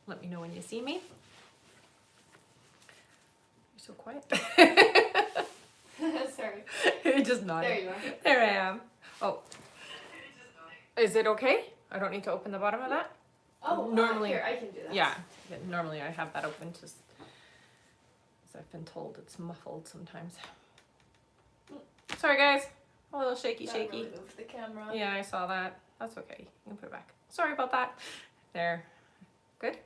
Let me know when you see me. You're so quiet. Sorry. You're just nodding. There you are. There I am. Oh. Is it okay? I don't need to open the bottom of that? Oh, normally, here, I can do that. Yeah. Normally I have that open just as I've been told it's muffled sometimes. Sorry guys. A little shaky. Really moved the camera. Yeah, I saw that. That's okay. You can put it back. Sorry about that. There. Good?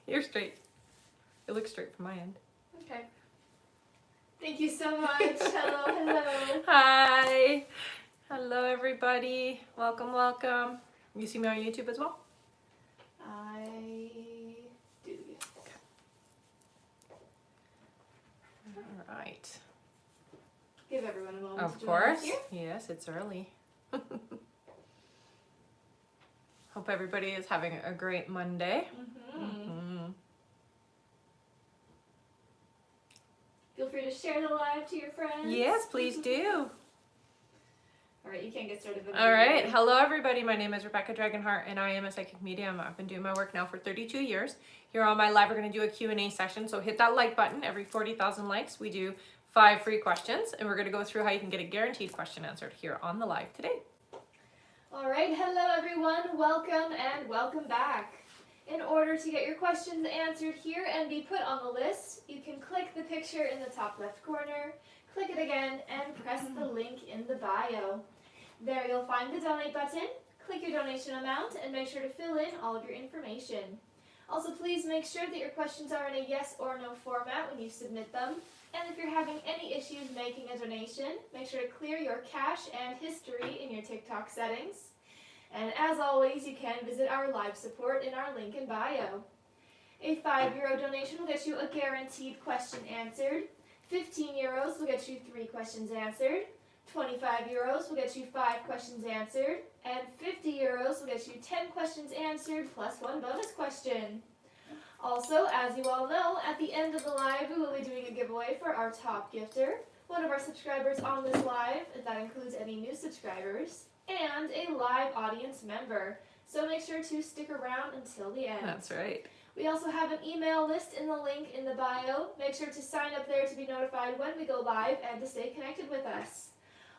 You're straight. It looks straight from my end. Okay. Thank you so much. Hello. Hi. Hello everybody. Welcome. You see me on YouTube as well? I do. All right. Give everyone a moment Of to join us course. here. Yes, it's early. Hope everybody is having a great Monday. Feel free to share the live to your friends. Yes, please do. All right, you can get started. All right. Hello, everybody. My name is Rebecca Dragonheart, and I am a psychic medium. I've been doing my work now for 32 years. Here on my live, we're going to do a Q&A session. So hit that like button. Every 40,000 likes, we do 5 free questions, and we're going to go through how you can get a guaranteed question answered here on the live today. All right. Hello, everyone. Welcome and welcome back. In order to get your questions answered here and be put on the list, you can click the picture in the top left corner, click it again, and press the link in the bio. There you'll find the donate button, click your donation amount, and make sure to fill in all of your information. Also, please make sure that your questions are in a yes or no format when you submit them. And if you're having any issues making a donation, make sure to clear your cache and history in your TikTok settings. And as always, you can visit our live support in our link in bio. A €5 donation will get you a guaranteed question answered. 15 euros will get you 3 questions answered. 25 euros will get you 5 questions answered. And 50 euros will get you 10 questions answered plus 1 bonus question. Also, as you all know, at the end of the live, we will be doing a giveaway for our top gifter, one of our subscribers on this live, and that includes any new subscribers, and a live audience member. So make sure to stick around until the end. That's right. We also have an email list in the link in the bio. Make sure to sign up there to be notified when we go live and to stay connected with us.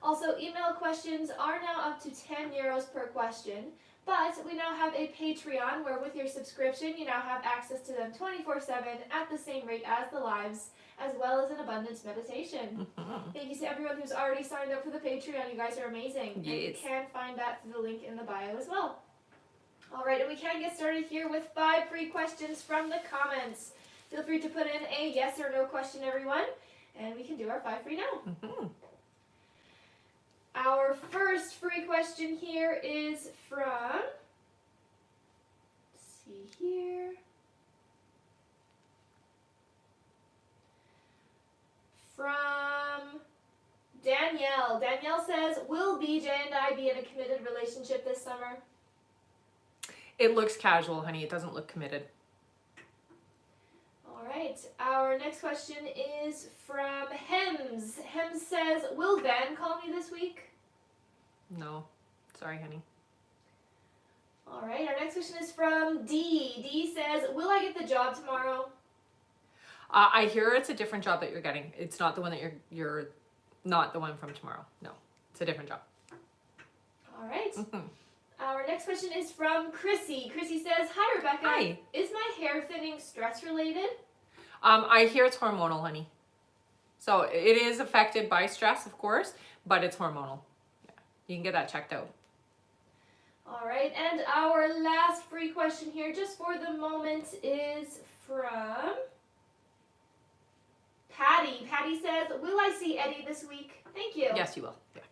Also, email questions are now up to 10 euros per question, but we now have a Patreon where with your subscription you now have access to them 24/7 at the same rate as the lives, as well as an abundance meditation. Thank you to everyone who's already signed up for the Patreon. You guys are amazing. Yes. And you can find that through the link in the bio as well. Alright, and we can get started here with 5 free questions from the comments. Feel free to put in a yes or no question, everyone, and we can do our 5 free now. Our first free question here is from, let's see here, from Danielle. Danielle says, will BJ and I be in a committed relationship this summer? It looks casual, honey. It doesn't look committed. Alright, our next question is from Hems. Hems says, will Van call me this week? No. Sorry, honey. Alright, our next question is from D. D says, will I get the job tomorrow? I hear it's a different job that you're getting. It's not the one that you're not the one from tomorrow. No, it's a different job. Alright. Our next question is from Chrissy. Chrissy says, hi Rebecca. Hi. Is my hair thinning stress related? I hear it's hormonal, honey. So it is affected by stress, of course, but it's hormonal. Yeah. You can get that checked out. Alright, and our last free question here, just for the moment, is from Patty. Patty says, will I see Eddie this week? Thank you. Yes, you will. Yeah.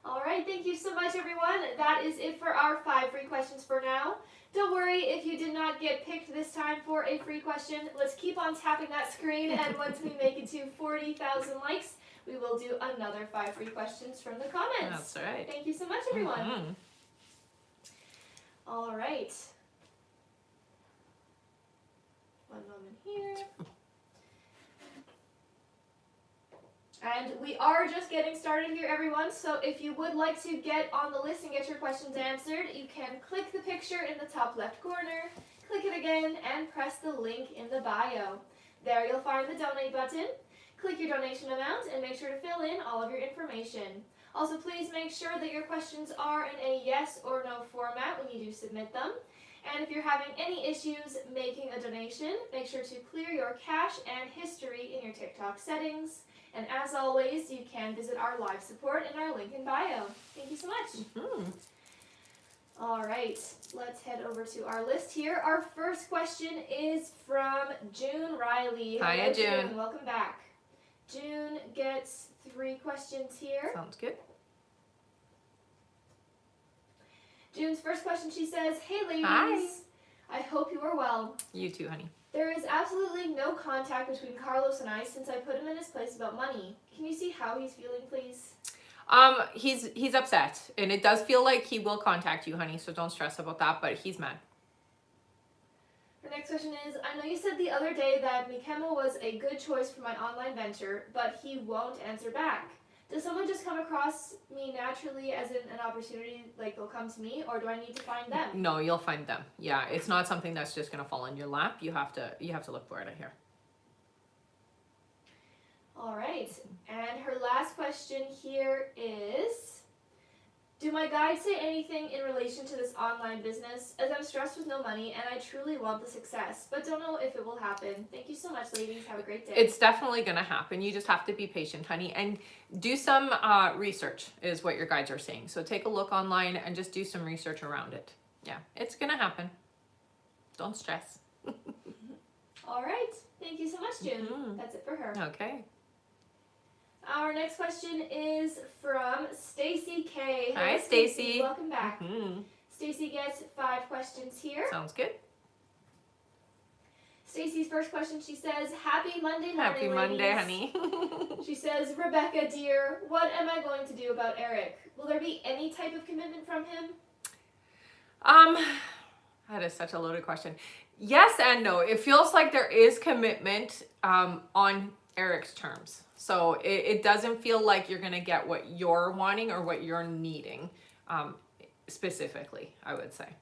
Alright, thank you so much, everyone. That is it for our 5 free questions for now. Don't worry if you did not get picked this time for a free question. Let's keep on tapping that screen, and once we make it to 40,000 likes, we will do another 5 free questions from the comments. That's right. Thank you so much, everyone. Alright. One moment here. And we are just getting started here, everyone. So if you would like to get on the list and get your questions answered, you can click the picture in the top left corner, click it again, and press the link in the bio. There you'll find the donate button. Click your donation amount and make sure to fill in all of your information. Also, please make sure that your questions are in a yes or no format when you do submit them. And if you're having any issues making a donation, make sure to clear your cache and history in your TikTok settings. And as always, you can visit our live support in our link in bio. Thank you so much. All right, let's head over to our list here. Our first question is from June Riley. Hi, June. Welcome back. June gets 3 questions here. Sounds good. June's first question, she says, "Hey ladies, Hi. I hope you are well. You too, honey. There is absolutely no contact between Carlos and I since I put him in his place about money. Can you see how he's feeling, please?" He's upset, and it does feel like he will contact you, honey, so don't stress about that, but he's mad. Her next question is, "I know you said the other day that Mikemo was a good choice for my online venture, but he won't answer back. Does someone just come across me naturally as in an opportunity, like they'll come to me, or do I need to find them?" No, you'll find them. Yeah, it's not something that's just gonna fall in your lap. You have to look for it, I hear. All right, and her last question here is, "Do my guides say anything in relation to this online business, as I'm stressed with no money and I truly want the success, but don't know if it will happen. Thank you so much, ladies. Have a great day." It's definitely gonna happen. You just have to be patient, honey, and do some research is what your guides are saying. So take a look online and just do some research around it. Yeah, it's gonna happen. Don't stress. All right, thank you so much, June. That's it for her. Okay. Our next question is from Stacy K. Hi, Stacy. Welcome back. Stacy gets 5 questions here. Sounds good. Stacy's first question, she says, "Happy Monday morning, Happy Monday, ladies." honey. She says, "Rebecca, dear, what am I going to do about Eric? Will there be any type of commitment from him?" That is such a loaded question. Yes and no. It feels like there is commitment on Eric's terms. So it doesn't feel like you're going to get what you're wanting or what you're needing specifically, I would say.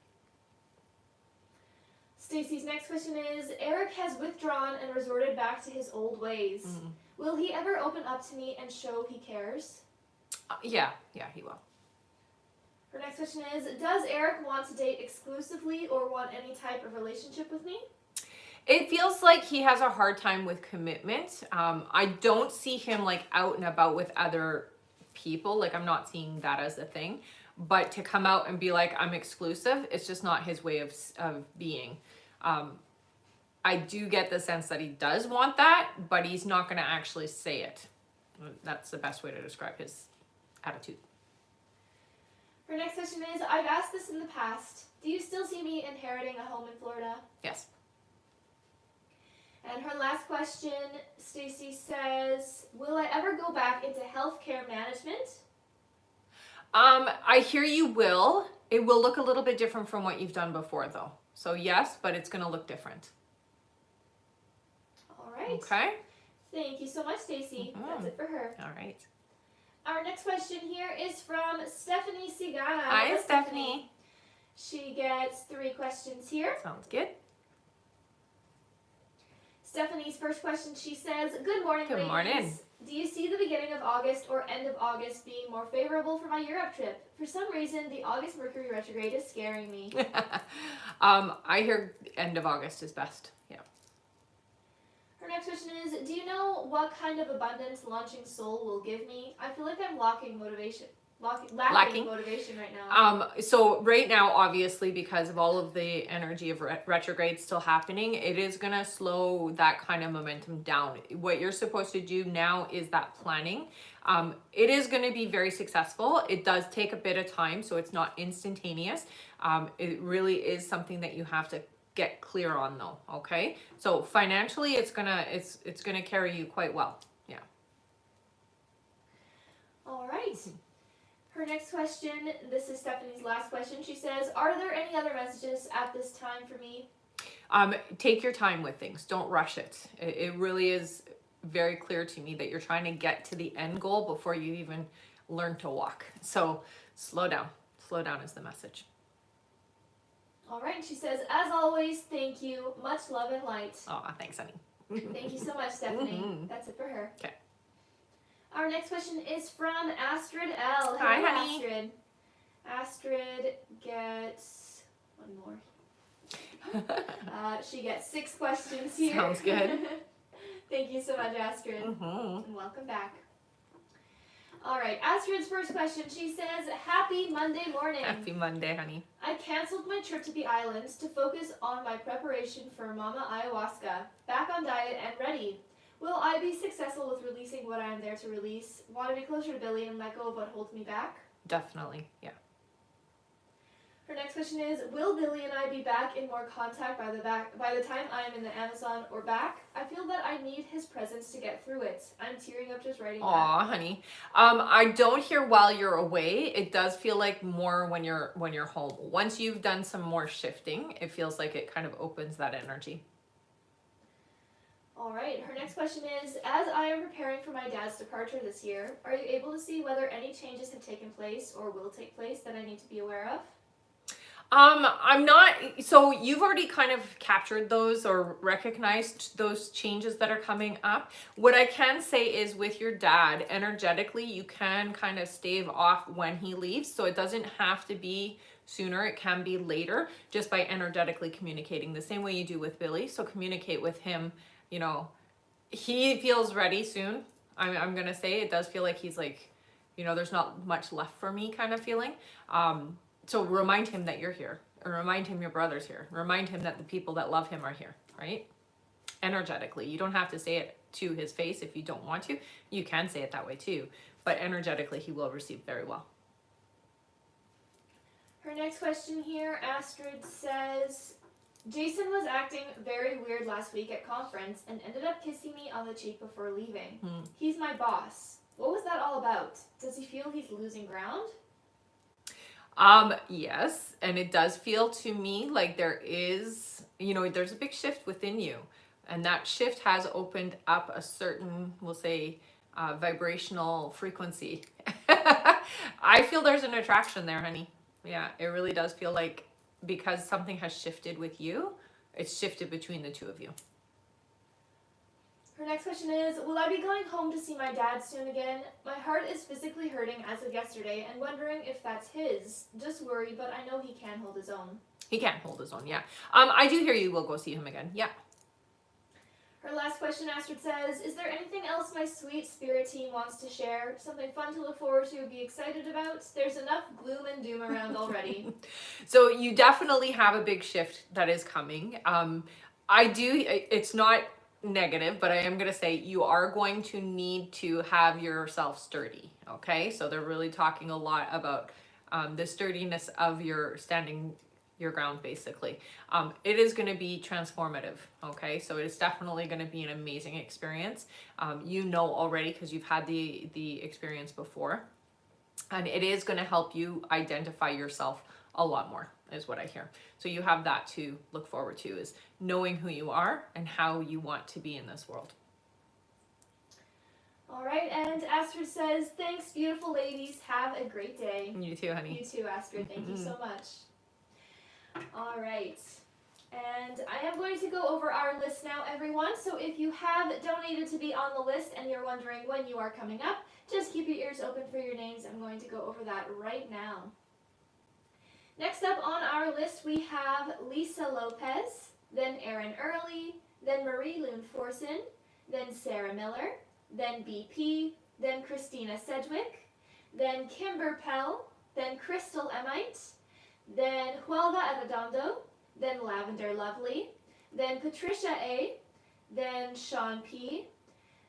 Stacy's next question is, "Eric has withdrawn and resorted back to his old ways. Will he ever open up to me and show he cares?" Yeah, he will. Her next question is, "Does Eric want to date exclusively or want any type of relationship with me?" It feels like he has a hard time with commitment. I don't see him like out and about with other people. Like I'm not seeing that as a thing. But to come out and be like, "I'm exclusive," it's just not his way of being. I do get the sense that he does want that, but he's not going to actually say it. That's the best way to describe his attitude. Her next question is, "I've asked this in the past. Do you still see me inheriting a home in Florida?" Yes. And her last question, Stacy says, "Will I ever go back into healthcare management?" I hear you will. It will look a little bit different from what you've done before, though. So yes, but it's going to look different. All right. Okay. Thank you so much, Stacy. That's it for her. All right. Our next question here is from Stephanie Sigana. Hi, Hello, Stephanie. She gets 3 questions here. Sounds good. Stephanie's first question, she says, "Good morning, Good ladies. morning. Do you see the beginning of August or end of August being more favorable for my Europe trip? For some reason, the August Mercury retrograde is scaring me." I hear end of August is best. Yeah. Her next question is, "Do you know what kind of abundance launching soul will give me? I feel like I'm lacking motivation right now." So right now, obviously, because of all of the energy of retrograde still happening, it is going to slow that kind of momentum down. What you're supposed to do now is that planning. It is going to be very successful. It does take a bit of time, so it's not instantaneous. It really is something that you have to get clear on, though. Okay, so financially, it's gonna carry you quite well. Yeah. All right. Her next question, this is Stephanie's last question. She says, "Are there any other messages at this time for me?" Take your time with things. Don't rush it. It really is very clear to me that you're trying to get to the end goal before you even learn to walk. So slow down. Slow down is the message. All right, she says, as always, thank you. Much love and light. Oh, thanks, honey. Thank you so much, Stephanie. Mhm. That's it for her. Okay. Our next question is from Astrid L. Hi, Hello, honey. Astrid. Astrid gets one more. She gets 6 questions here. Sounds good. Thank you so much, Astrid. Mhm. And welcome back. All right, Astrid's first question. She says, happy Monday morning. Happy Monday, honey. I canceled my trip to the islands to focus on my preparation for Mama Ayahuasca. Back on diet and ready. Will I be successful with releasing what I am there to release? Want to be closer to Billy and let go of what holds me back? Definitely, yeah. Her next question is, will Billy and I be back in more contact by the time I am in the Amazon or back? I feel that I need his presence to get through it. I'm tearing up just writing that. Aw, honey. I don't hear while you're away. It does feel like more when you're home. Once you've done some more shifting, it feels like it kind of opens that energy. All right, her next question is, as I am preparing for my dad's departure this year, are you able to see whether any changes have taken place or will take place that I need to be aware of? I'm not, so you've already kind of captured those or recognized those changes that are coming up. What I can say is with your dad, energetically, you can kind of stave off when he leaves. So it doesn't have to be sooner. It can be later just by energetically communicating the same way you do with Billy. So communicate with him, you know, he feels ready soon. I'm going to say it does feel like he's like, you know, there's not much left for me kind of feeling. So remind him that you're here, or remind him your brother's here. Remind him that the people that love him are here, right? Energetically. You don't have to say it to his face if you don't want to. You can say it that way too, but energetically he will receive very well. Her next question here, Astrid says, Jason was acting very weird last week at conference and ended up kissing me on the cheek before leaving. He's my boss. What was that all about? Does he feel he's losing ground? Yes, and it does feel to me like there is, you know, there's a big shift within you, and that shift has opened up a certain, we'll say, vibrational frequency. I feel there's an attraction there, honey. Yeah, it really does feel like because something has shifted with you, it's shifted between the two of you. Her next question is, will I be going home to see my dad soon again? My heart is physically hurting as of yesterday and wondering if that's his. Just worried, but I know he can hold his own. He can hold his own, yeah. I do hear you will go see him again, yeah. Her last question, Astrid says, is there anything else my sweet spirit team wants to share? Something fun to look forward to, be excited about? There's enough gloom and doom around already. So you definitely have a big shift that is coming. It's not negative, but I am going to say you are going to need to have yourself sturdy, okay? So they're really talking a lot about the sturdiness of your standing your ground, basically. It is going to be transformative, okay? So it's definitely going to be an amazing experience. You know already because you've had the experience before, and it is going to help you identify yourself a lot more, is what I hear. So you have that to look forward to, is knowing who you are and how you want to be in this world. All right, and Astrid says, thanks, beautiful ladies. Have a great day. You too, honey. You too, Astrid. Thank you so much. All right. And I am going to go over our list now, everyone. So if you have donated to be on the list and you're wondering when you are coming up, just keep your ears open for your names. I'm going to go over that right now. Next up on our list, we have Lisa Lopez, then Erin Early, then Marie Loon Forson, then Sarah Miller, then BP, then Christina Sedgwick, then Kimber Pell, then Crystal Emite, then Huelva Arredondo, then Lavender Lovely, then Patricia A, then Sean P.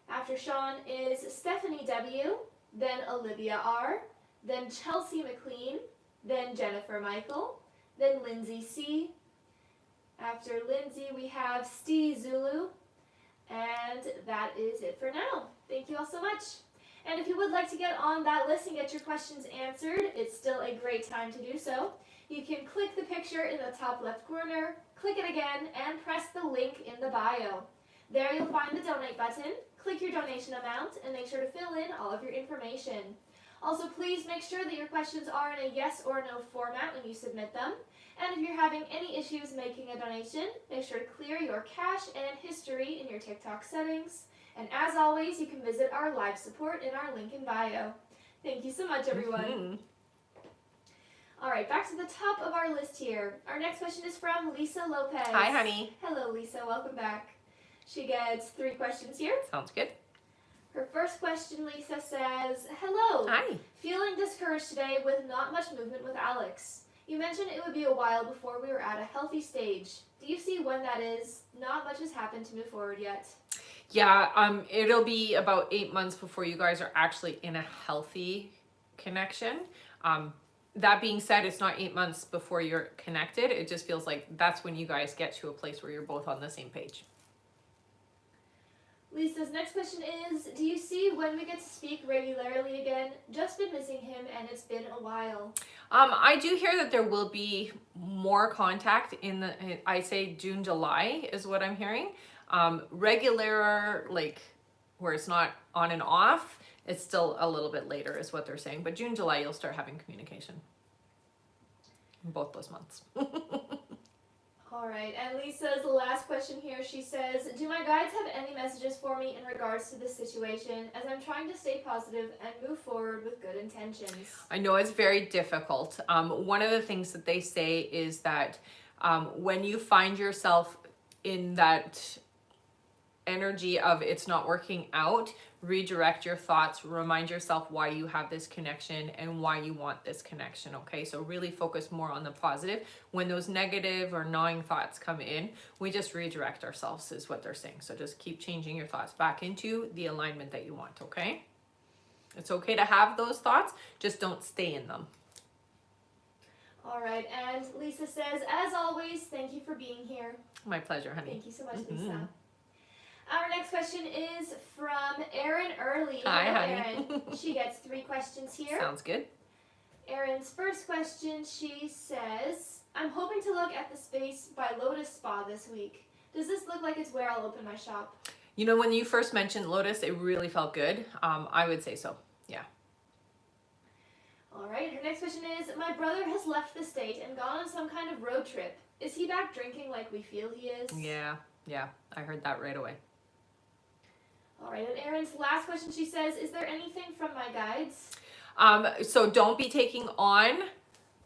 After Sean is Stephanie W, then Olivia R, then Chelsea McLean, then Jennifer Michael, then Lindsay C. After Lindsay, we have Steve Zulu, and that is it for now. Thank you all so much. And if you would like to get on that list and get your questions answered, it's still a great time to do so. You can click the picture in the top left corner, click it again, and press the link in the bio. There you'll find the donate button. click your donation amount, and make sure to fill in all of your information. Also, please make sure that your questions are in a yes or no format when you submit them. And if you're having any issues making a donation, make sure to clear your cache and history in your TikTok settings. And as always, you can visit our live support in our link in bio. Thank you so much, everyone. All right, back to the top of our list here. Our next question is from Lisa Lopez. Hi, honey. Hello, Lisa. Welcome back. She gets 3 questions here. Sounds good. Her first question, Lisa says, hello. Hi. Feeling discouraged today with not much movement with Alex. You mentioned it would be a while before we were at a healthy stage. Do you see when that is? Not much has happened to move forward yet. Yeah, it'll be about 8 months before you guys are actually in a healthy connection. That being said, it's not 8 months before you're connected. It just feels like that's when you guys get to a place where you're both on the same page. Lisa's next question is, do you see when we get to speak regularly again? Just been missing him and it's been a while. I do hear that there will be more contact I say June, July is what I'm hearing. Regular, like where it's not on and off, it's still a little bit later is what they're saying. But June, July, you'll start having communication in both those months. All right, and Lisa's last question here, she says, do my guides have any messages for me in regards to this situation as I'm trying to stay positive and move forward with good intentions? I know it's very difficult. One of the things that they say is that when you find yourself in that energy of it's not working out, redirect your thoughts, remind yourself why you have this connection and why you want this connection. Okay, so really focus more on the positive. When those negative or gnawing thoughts come in, we just redirect ourselves is what they're saying. So just keep changing your thoughts back into the alignment that you want. Okay, it's okay to have those thoughts, just don't stay in them. All right, and Lisa says, as always, thank you for being here. My pleasure, honey. Thank you so much, Lisa. Our next question is from Erin Early. Hi, Hello, honey. Erin. She gets 3 questions here. Sounds good. Erin's first question, she says, I'm hoping to look at the space by Lotus Spa this week. Does this look like it's where I'll open my shop? You know, when you first mentioned Lotus, it really felt good. I would say so. Yeah. All right, her next question is, my brother has left the state and gone on some kind of road trip. Is he back drinking like we feel he is? Yeah, I heard that right away. All right, and Erin's last question, she says, is there anything from my guides? So don't be taking on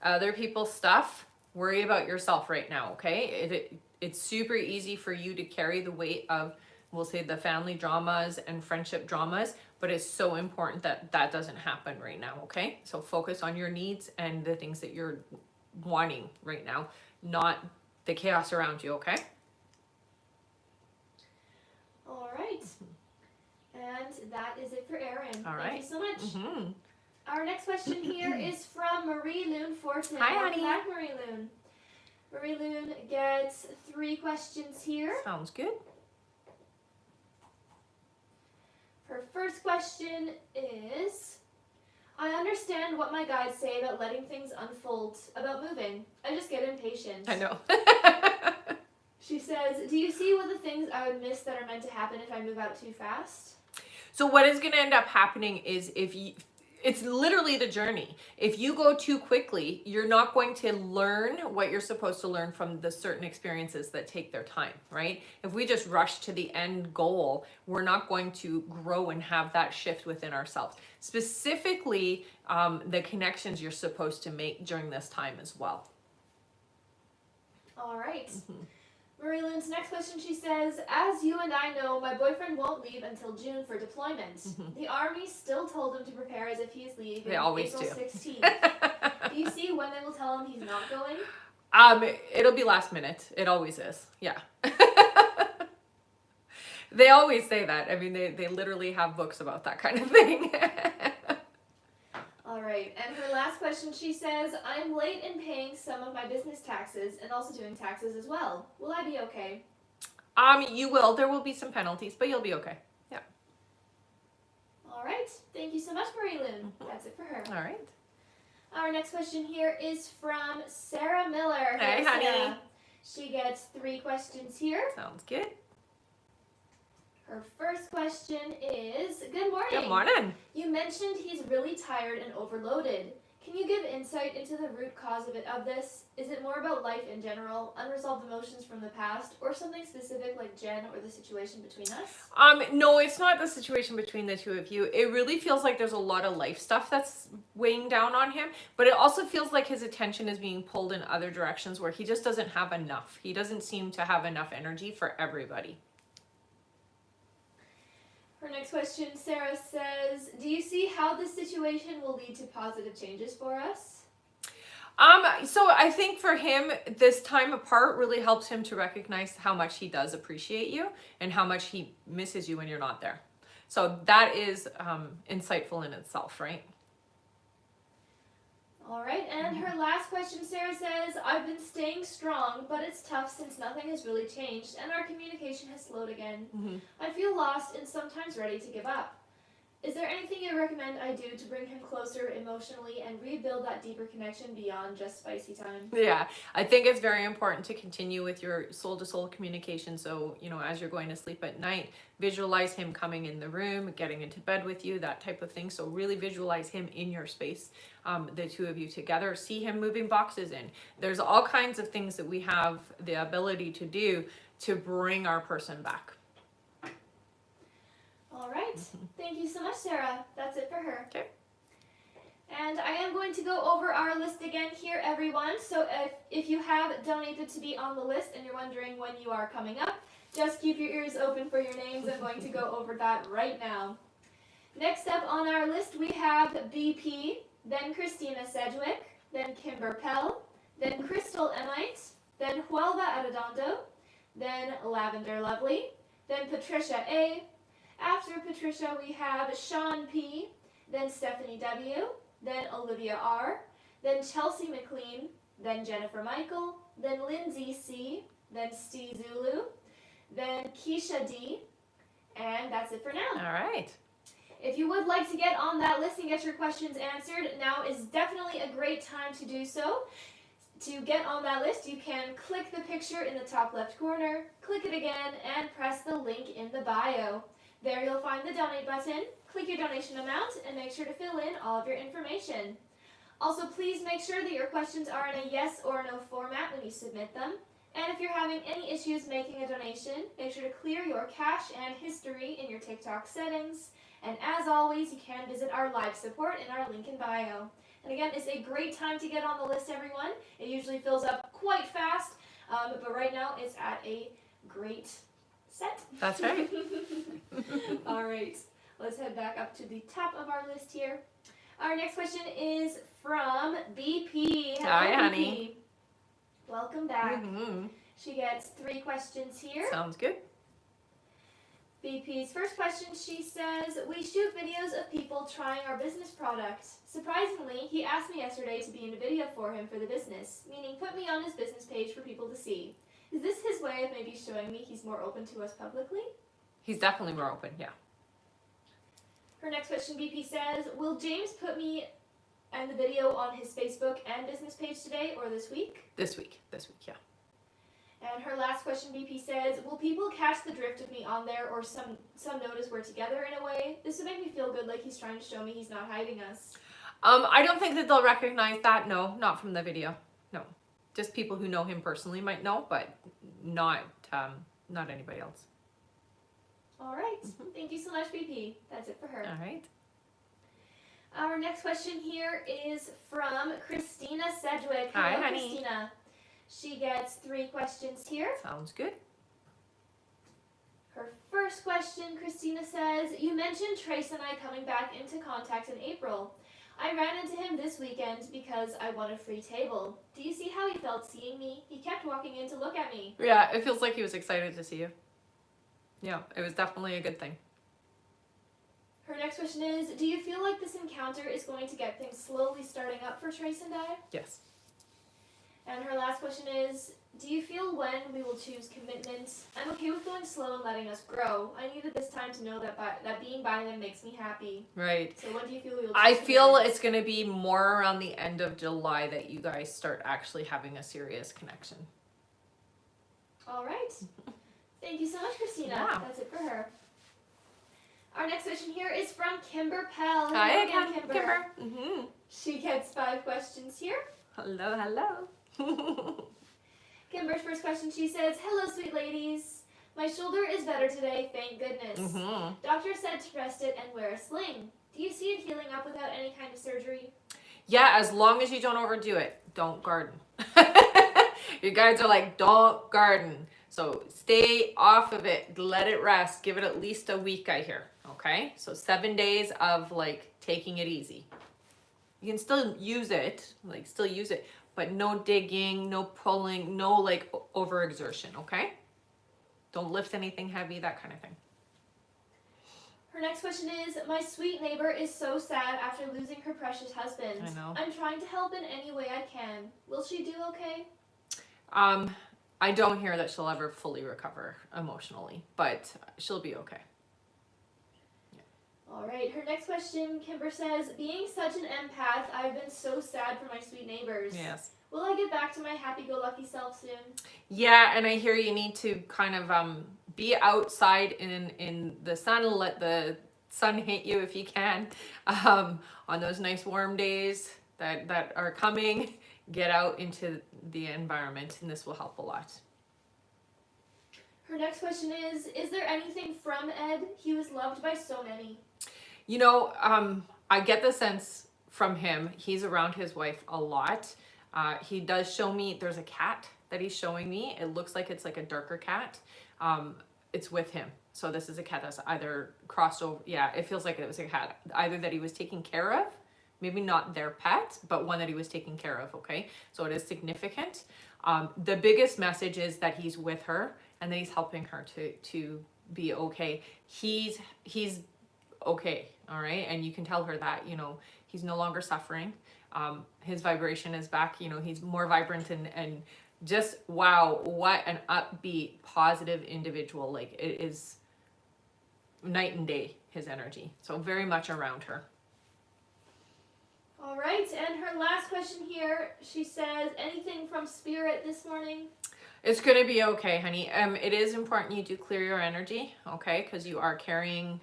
other people's stuff. Worry about yourself right now, okay? It's super easy for you to carry the weight of, we'll say, the family dramas and friendship dramas, but it's so important that that doesn't happen right now, okay? So focus on your needs and the things that you're wanting right now, not the chaos around you, okay? All right. And that is it for Erin. All right. Thank you so much. Mm-hmm. Our next question here is from Marie Loon Fortune. Hi, Welcome honey. back, Marie Loon. Marie Loon gets 3 questions here. Sounds good. Her first question is, I understand what my guides say about letting things unfold, about moving. I just get impatient. I know. She says, do you see what the things I would miss that are meant to happen if I move out too fast? So what is going to end up happening is it's literally the journey. If you go too quickly, you're not going to learn what you're supposed to learn from the certain experiences that take their time, right? If we just rush to the end goal, we're not going to grow and have that shift within ourselves. Specifically, the connections you're supposed to make during this time as well. All right. Marie Lynn's next question, she says, as you and I know, my boyfriend won't leave until June for deployment. The Army still told him to prepare as if he is leaving They always April do. 16th. Do you see when they will tell him he's not going? It'll be last minute. It always is. Yeah. They always say that. I mean, they literally have books about that kind of thing. All right, and her last question, she says, I'm late in paying some of my business taxes and also doing taxes as well. Will I be okay? You will. There will be some penalties, but you'll be okay. Yeah. All right, thank you so much, Marie Lynn. That's it for her. All right. Our next question here is from Sarah Miller. Hey, Hello, honey. Sarah. She gets 3 questions here. Sounds good. Her first question is, good morning. Good morning. You mentioned he's really tired and overloaded. Can you give insight into the root cause of this? Is it more about life in general, unresolved emotions from the past, or something specific like Jen or the situation between us? No, it's not the situation between the two of you. It really feels like there's a lot of life stuff that's weighing down on him, but it also feels like his attention is being pulled in other directions where he just doesn't have enough. He doesn't seem to have enough energy for everybody. Her next question, Sarah says, do you see how this situation will lead to positive changes for us? So I think for him, this time apart really helps him to recognize how much he does appreciate you and how much he misses you when you're not there. So that is insightful in itself, right? All right, and her last question, Sarah says, I've been staying strong, but it's tough since nothing has really changed and our communication has slowed again. Mm-hmm. I feel lost and sometimes ready to give up. Is there anything you recommend I do to bring him closer emotionally and rebuild that deeper connection beyond just spicy time? Yeah, I think it's very important to continue with your soul-to-soul communication. So, as you're going to sleep at night, visualize him coming in the room, getting into bed with you, that type of thing. So really visualize him in your space, the two of you together. See him moving boxes in. There's all kinds of things that we have the ability to do to bring our person back. All right. Thank you so much, Sarah. That's it for her. Okay. And I am going to go over our list again here, everyone. So if you have donated to be on the list and you're wondering when you are coming up, just keep your ears open for your names. I'm going to go over that right now. Next up on our list, we have BP, then Christina Sedgwick, then Kimber Pell, then Crystal Emite, then Huelva Arredondo, then Lavender Lovely, then Patricia A. After Patricia, we have Sean P., then Stephanie W., then Olivia R., then Chelsea McLean, then Jennifer Michael, then Lindsay C., then Steve Zulu, then Keisha D., and that's it for now. All right. If you would like to get on that list and get your questions answered, now is definitely a great time to do so. To get on that list, you can click the picture in the top left corner, click it again, and press the link in the bio. There you'll find the donate button, click your donation amount, and make sure to fill in all of your information. Also, please make sure that your questions are in a yes or no format when you submit them. And if you're having any issues making a donation, make sure to clear your cache and history in your TikTok settings. And as always, you can visit our live support in our link in bio. And again, it's a great time to get on the list, everyone. It usually fills up quite fast, but right now it's at a great set. That's right. All right, let's head back up to the top of our list here. Our next question is from BP. Hello, Hi, BP. honey. Welcome back. Mm-hmm. She gets 3 questions here. Sounds good. BP's first question, she says, we shoot videos of people trying our business product. Surprisingly, he asked me yesterday to be in a video for him for the business, meaning put me on his business page for people to see. Is this his way of maybe showing me he's more open to us publicly? He's definitely more open, yeah. Her next question, BP says, will James put me and the video on his Facebook and business page today or this week? This week, yeah. And her last question, BP says, will people catch the drift of me on there or some notice we're together in a way? This would make me feel good, like he's trying to show me he's not hiding us. I don't think that they'll recognize that. No, not from the video. No. Just people who know him personally might know, but not anybody else. All right. Thank you so much, BP. That's it for her. All right. Our next question here is from Christina Sedgwick. Hi, Hello, honey. Christina. She gets 3 questions here. Sounds good. Her first question, Christina says, you mentioned Trace and I coming back into contact in April. I ran into him this weekend because I won a free table. Do you see how he felt seeing me? He kept walking in to look at me. Yeah, it feels like he was excited to see you. Yeah, it was definitely a good thing. Her next question is, do you feel like this encounter is going to get things slowly starting up for Trace and I? Yes. And her last question is, do you feel when we will choose commitment? I'm okay with going slow and letting us grow. I needed this time to know that being by them makes me happy. Right. So when do you feel we will choose I feel commitment? it's going to be more around the end of July that you guys start actually having a serious connection. All right. Thank you so much, Christina. Yeah. That's it for her. Our next question here is from Kimber Pell. Hi Hello again, again, Kimber. Mm-hmm. She gets 5 questions here. Hello, hello. Kimber's first question, she says, hello, sweet ladies. My shoulder is better today, thank goodness. Mm-hmm. Doctor said to rest it and wear a sling. Do you see it healing up without any kind of surgery? Yeah, as long as you don't overdo it. Don't garden. You guys are like, don't garden. So stay off of it. Let it rest. Give it at least a week, I hear. Okay? So 7 days of like taking it easy. You can still use it, but no digging, no pulling, no like overexertion, okay? Don't lift anything heavy, that kind of thing. Her next question is, my sweet neighbor is so sad after losing her precious husband. I know. I'm trying to help in any way I can. Will she do okay? I don't hear that she'll ever fully recover emotionally, but she'll be okay. All right, her next question, Kimber says, being such an empath, I've been so sad for my sweet neighbors. Yes. Will I get back to my happy-go-lucky self soon? Yeah, and I hear you need to kind of be outside in the sun, let the sun hit you if you can. On those nice warm days that are coming, get out into the environment, and this will help a lot. Her next question is there anything from Ed? He was loved by so many. You know, I get the sense from him, he's around his wife a lot. He does show me, there's a cat that he's showing me. It looks like it's like a darker cat. It's with him. So this is a cat that's either crossed over. Yeah, it feels like it was a cat. Either that he was taking care of, maybe not their pet, but one that he was taking care of, okay? So it is significant. The biggest message is that he's with her and that he's helping her to be okay. He's okay, all right? And you can tell her that, you know, he's no longer suffering. His vibration is back, you know, he's more vibrant and just, wow, what an upbeat, positive individual. Like, it is night and day, his energy. So very much around her. All right, and her last question here, she says, anything from Spirit this morning? It's going to be okay, honey. It is important you do clear your energy, okay? Because you are carrying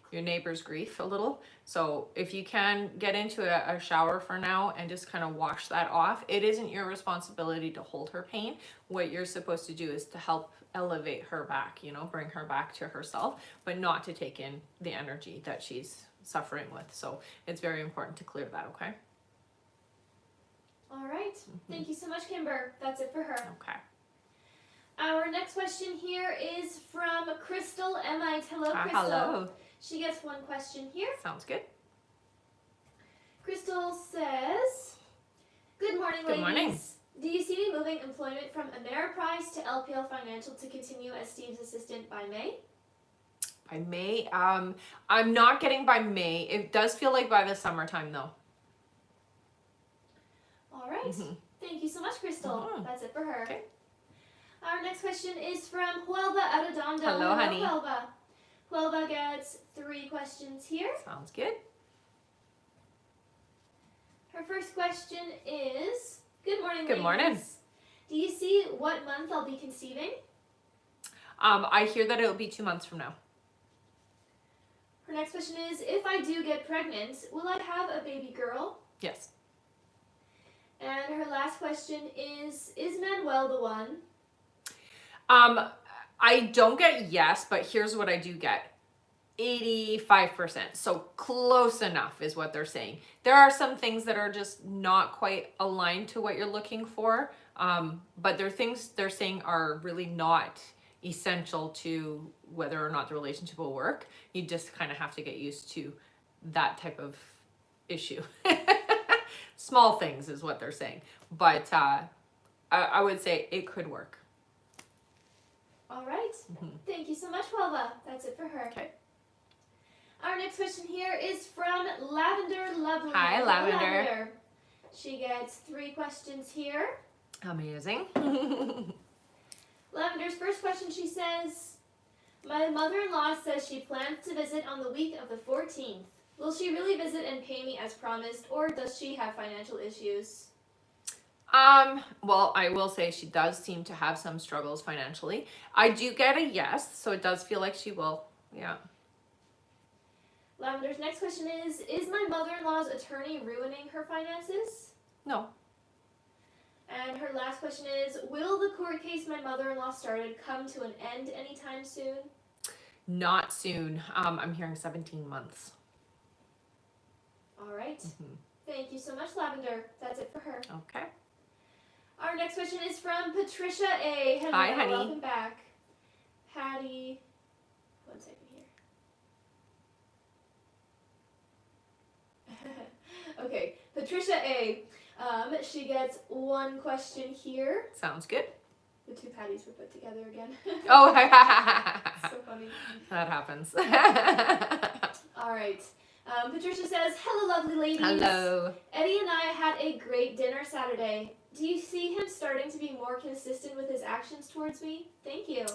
your neighbor's grief a little. So if you can get into a shower for now and just kind of wash that off, it isn't your responsibility to hold her pain. What you're supposed to do is to help elevate her back, you know, bring her back to herself, but not to take in the energy that she's suffering with. So it's very important to clear that, okay? All right. Thank you so much, Kimber. That's it for her. Okay. Our next question here is from Crystal Emmite. Hello, Crystal. Hello. She gets one question here. Sounds good. Crystal says, good morning, ladies. Good morning. Do you see me moving employment from Ameriprise to LPL Financial to continue as Steve's assistant by May? By May? I'm not getting by May. It does feel like by the summertime, though. All right. Thank you so much, Crystal. That's it for her. Okay. Our next question is from Huelva Arredondo. Hello, honey. Huelva. Huelva gets 3 questions here. Sounds good. Her first question is, good morning, Good morning. ladies. Do you see what month I'll be conceiving? I hear that it'll be 2 months from now. Her next question is, if I do get pregnant, will I have a baby girl? Yes. And her last question is Manuel the one? I don't get yes, but here's what I do get. 85%. So close enough is what they're saying. There are some things that are just not quite aligned to what you're looking for. But there are things they're saying are really not essential to whether or not the relationship will work. You just kind of have to get used to that type of issue. Small things is what they're saying. But I would say it could work. All right. Thank you so much, Huelva. That's it for her. Okay. Our next question here is from Lavender Lovely. Hi, Lavender. Lavender. She gets 3 questions here. Amazing. Lavender's first question, she says, my mother-in-law says she plans to visit on the week of the 14th. Will she really visit and pay me as promised, or does she have financial issues? Well, I will say she does seem to have some struggles financially. I do get a yes, so it does feel like she will. Yeah. Lavender's next question is my mother-in-law's attorney ruining her finances? No. And her last question is, will the court case my mother-in-law started come to an end anytime soon? Not soon. I'm hearing 17 months. All right. Thank you so much, Lavender. That's it for her. Okay. Our next question is from Patricia A. Hello, Hi, honey. welcome back. Patty, one second here. Okay, Patricia A. She gets one question here. Sounds good. The two Patties were put together again. Oh, So funny. that happens. All right. Patricia says, hello, lovely ladies. Hello. Eddie and I had a great dinner Saturday. Do you see him starting to be more consistent with his actions towards me? Thank you.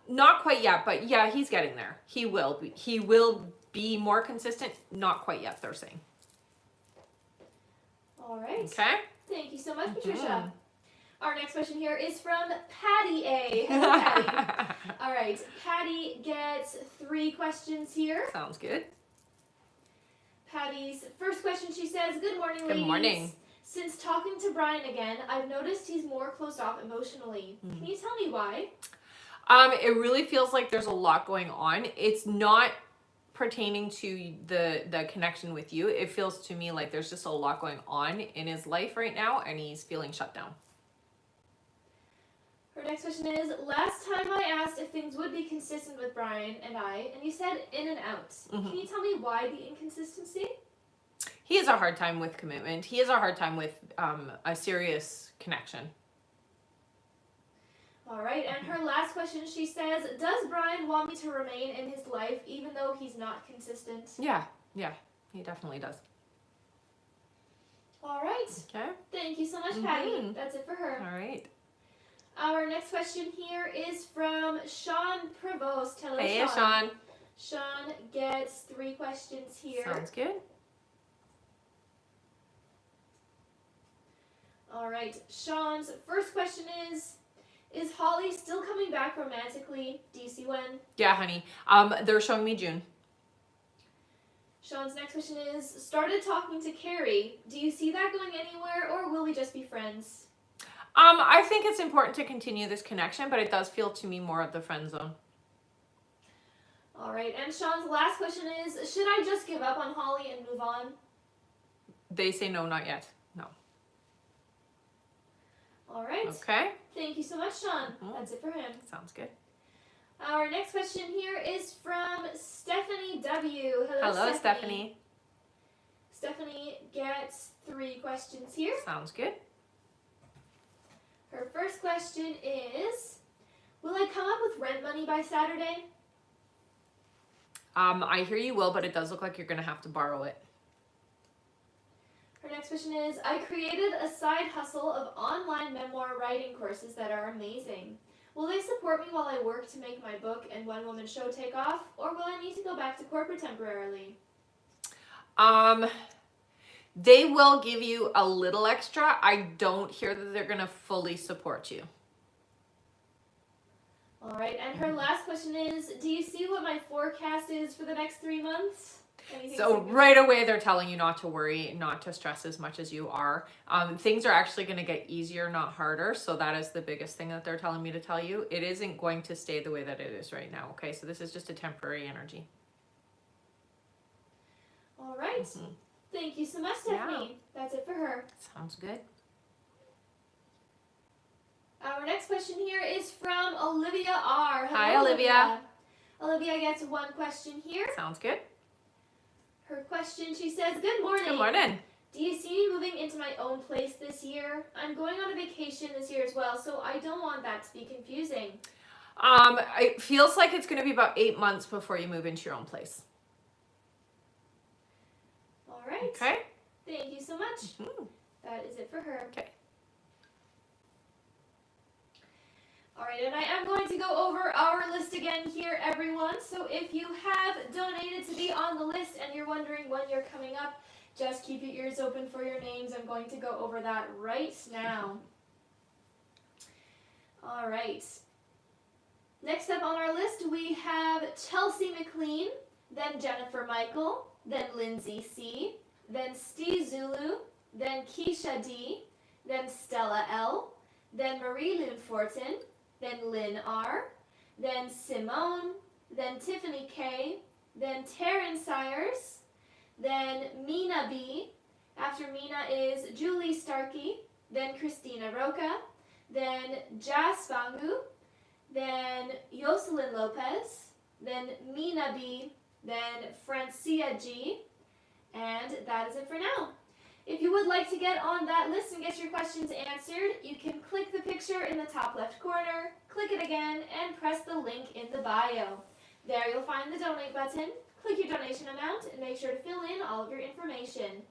Not quite yet, but yeah, he's getting there. He will be. He will be more consistent. Not quite yet, they're saying. All right. Okay. Thank you so much, Patricia. Our next question here is from Patty A. Hello, Patty. All right. Patty gets 3 questions here. Sounds good. Patty's first question, she says, good morning, ladies. Good morning. Since talking to Brian again, I've noticed he's more closed off emotionally. Can you tell me why? It really feels like there's a lot going on. It's not pertaining to the connection with you. It feels to me like there's just a lot going on in his life right now, and he's feeling shut down. Her next question is, last time I asked if things would be consistent with Brian and you said in and out. Can you tell me why the inconsistency? He has a hard time with commitment. He has a hard time with a serious connection. All right, and her last question, she says, does Brian want me to remain in his life even though he's not consistent? Yeah, he definitely does. All right. Okay. Thank you so much, Patty. That's it for her. All right. Our next question here is from Sean Prevost. Hello, Hey, Sean. Sean gets 3 questions here. Sounds good. All right. Sean's first question is Holly still coming back romantically? Do you see when? Yeah, honey. They're showing me June. Sean's next question is, started talking to Carrie. Do you see that going anywhere, or will we just be friends? I think it's important to continue this connection, but it does feel to me more of the friend zone. All right, and Sean's last question is, should I just give up on Holly and move on? They say no, not yet. No. All right. Okay. Thank you so much, Sean. That's it for him. Sounds good. Our next question here is from Stephanie W. Hello, Stephanie. Stephanie gets 3 questions here. Sounds good. Her first question is, will I come up with rent money by Saturday? I hear you will, but it does look like you're going to have to borrow it. Her next question is, I created a side hustle of online memoir writing courses that are amazing. Will they support me while I work to make my book and one-woman show take off, or will I need to go back to corporate temporarily? They will give you a little extra. I don't hear that they're going to fully support you. All right, and her last question is, do you see what my forecast is for the next 3 months? Anything So significant? right away, they're telling you not to worry, not to stress as much as you are. Things are actually going to get easier, not harder. So that is the biggest thing that they're telling me to tell you. It isn't going to stay the way that it is right now. Okay, so this is just a temporary energy. All right. Thank you so much, Stephanie. Yeah. That's it for her. Sounds good. Our next question here is from Olivia R. Hello, Hi, Olivia. Olivia gets 1 question here. Sounds good. Her question, she says, good morning. Good morning. Do you see me moving into my own place this year? I'm going on a vacation this year as well, so I don't want that to be confusing. It feels like it's going to be about 8 months before you move into your own place. All right. Okay. Thank you so much. That is it for her. Okay. All right, and I am going to go over our list again here, everyone. So if you have donated to be on the list and you're wondering when you're coming up, just keep your ears open for your names. I'm going to go over that right now. All right. Next up on our list, we have Chelsea McLean, then Jennifer Michael, then Lindsay C, then Steve Zulu, then Keisha D, then Stella L, then Marie Lynn Fortin, then Lynn R, then Simone, then Tiffany K, then Taryn Sires, then Mina B. After Mina is Julie Starkey, then Christina Roca, then Jas Bangu, then Jocelyn Lopez, then Mina B, then Francia G, and that is it for now. If you would like to get on that list and get your questions answered, you can click the picture in the top left corner, click it again, and press the link in the bio. There you'll find the donate button, click your donation amount, and make sure to fill in all of your information.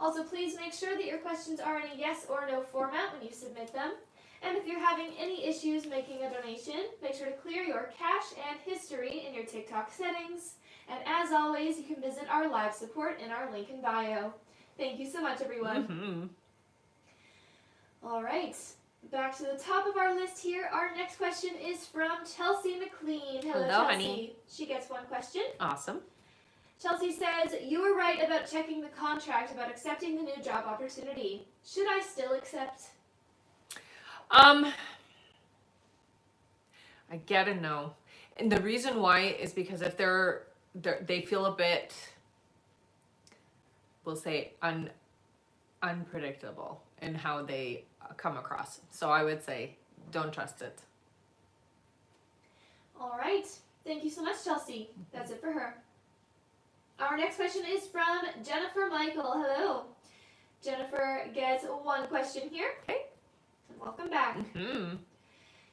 Also, please make sure that your questions are in a yes or no format when you submit them. And if you're having any issues making a donation, make sure to clear your cache and history in your TikTok settings. And as always, you can visit our live support in our link in bio. Thank you so much, everyone. All right, back to the top of our list here. Our next question is from Chelsea McLean. Hello, Chelsea. Honey. She gets one question. Awesome. Chelsea says, you were right about checking the contract about accepting the new job opportunity. Should I still accept? I get a no. And the reason why is because if they feel a bit, we'll say, unpredictable in how they come across. So I would say, don't trust it. All right. Thank you so much, Chelsea. That's it for her. Our next question is from Jennifer Michael. Hello. Jennifer gets one question here. Okay. Welcome back. Mm-hmm.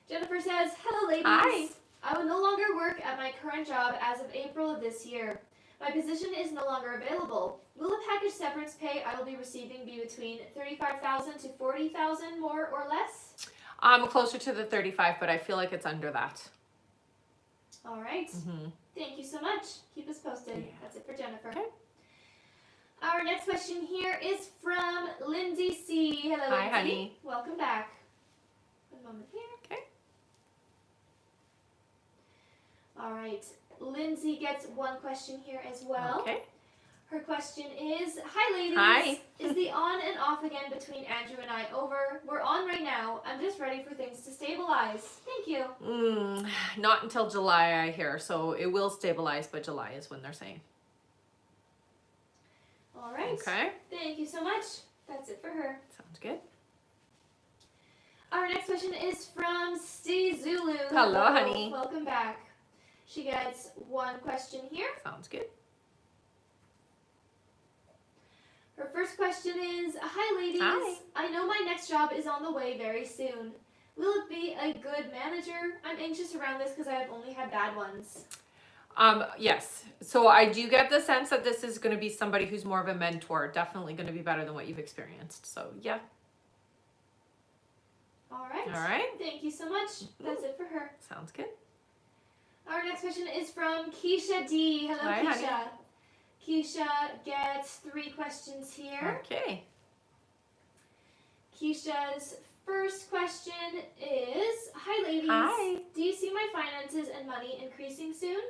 Jennifer says, hello, ladies. Hi. I will no longer work at my current job as of April of this year. My position is no longer available. Will the package severance pay I will be receiving be between $35,000 to $40,000 more or less? I'm closer to the 35, but I feel like it's under that. All right. Mm-hmm. Thank you so much. Keep us posted. Yeah. That's it for Jennifer. Okay. Our next question here is from Lindsay C. Hello, Hi, Lindsay. honey. Welcome back. One moment here. Okay. All right. Lindsay gets one question here as well. Okay. Her question is, hi, ladies. Hi. Is the on and off again between Andrew and I over? We're on right now. I'm just ready for things to stabilize. Thank you. Not until July, I hear. So it will stabilize, but July is when they're saying. All right. Okay. Thank you so much. That's it for her. Sounds good. Our next question is from Steve Zulu. Hello, honey. Welcome back. She gets one question here. Sounds good. Her first question is, hi, ladies. Hi. I know my next job is on the way very soon. Will it be a good manager? I'm anxious around this because I have only had bad ones. Yes. So I do get the sense that this is going to be somebody who's more of a mentor. Definitely going to be better than what you've experienced. So yeah. All right. All right. Thank you so much. That's it for her. Sounds good. Our next question is from Keisha D. Hello, Hi, Keisha. honey. Keisha gets 3 questions here. Okay. Keisha's first question is, hi, ladies. Hi. Do you see my finances and money increasing soon?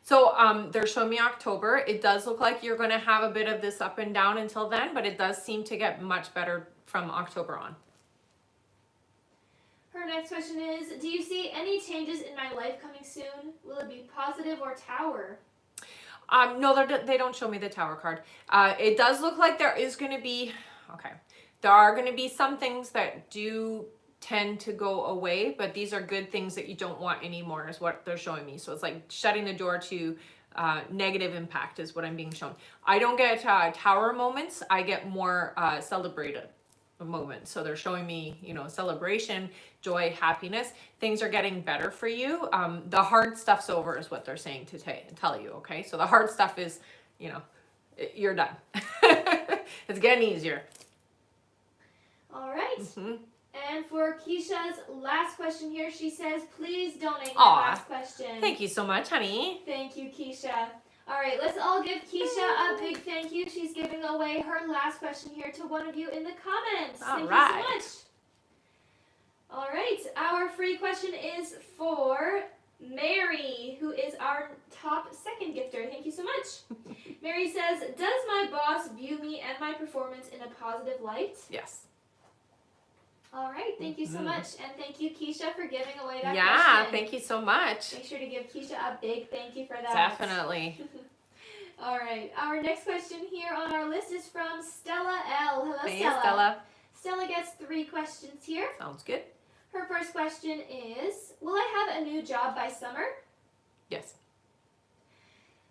So they're showing me October. It does look like you're going to have a bit of this up and down until then, but it does seem to get much better from October on. Her next question is, do you see any changes in my life coming soon? Will it be positive or tower? No, they don't show me the tower card. It does look like there is going to be, okay, there are going to be some things that do tend to go away, but these are good things that you don't want anymore is what they're showing me. So it's like shutting the door to negative impact is what I'm being shown. I don't get tower moments. I get more celebrated moments. So they're showing me, you know, celebration, joy, happiness. Things are getting better for you. The hard stuff's over is what they're saying to tell you, okay? So the hard stuff is, you know, you're done. It's getting easier. All right. Mm-hmm. And for Keisha's last question here, she says, please donate my Aw. last question. Thank you so much, honey. Thank you, Keisha. All right, let's all give Keisha a big thank you. She's giving away her last question here to one of you in the comments. Thank you so much. All right, our free question is for Mary, who is our top second gifter. Thank you so much. Mary says, does my boss view me and my performance in a positive light? Yes. All right, thank you so much. And thank you, Keisha, for giving away that Yeah, question. thank you so much. Make sure to give Keisha a big thank you for that. Definitely. All right, our next question here on our list is from Stella L. Hello, Hey, Stella. Stella. Stella gets 3 questions here. Sounds good. Her first question is, will I have a new job by summer? Yes.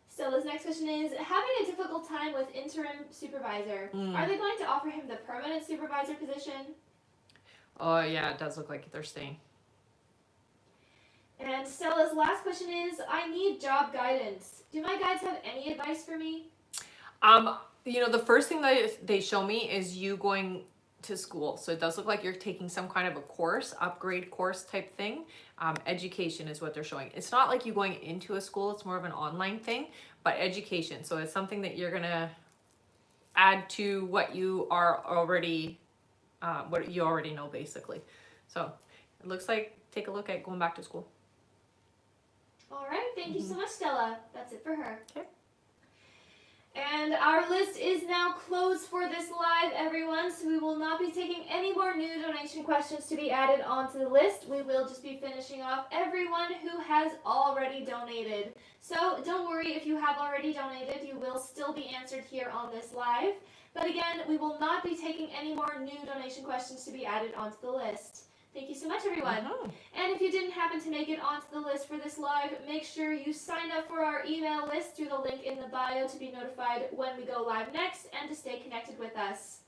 Stella's next question is, having a difficult time with interim supervisor. Are they going to offer him the permanent supervisor position? Oh, yeah, it does look like they're staying. And Stella's last question is, I need job guidance. Do my guides have any advice for me? The first thing that they show me is you going to school. So it does look like you're taking some kind of a course, upgrade course type thing. Education is what they're showing. It's not like you going into a school, it's more of an online thing, but education. So it's something that you're gonna add to what you are already, what you already know basically. So it looks like, take a look at going back to school. All right, thank you so much, Stella. That's it for her. Okay. And our list is now closed for this live, everyone, so we will not be taking any more new donation questions to be added onto the list. We will just be finishing off everyone who has already donated. So don't worry if you have already donated, you will still be answered here on this live. But again, we will not be taking any more new donation questions to be added onto the list. Thank you so much, everyone. And if you didn't happen to make it onto the list for this live, make sure you sign up for our email list through the link in the bio to be notified when we go live next and to stay connected with us.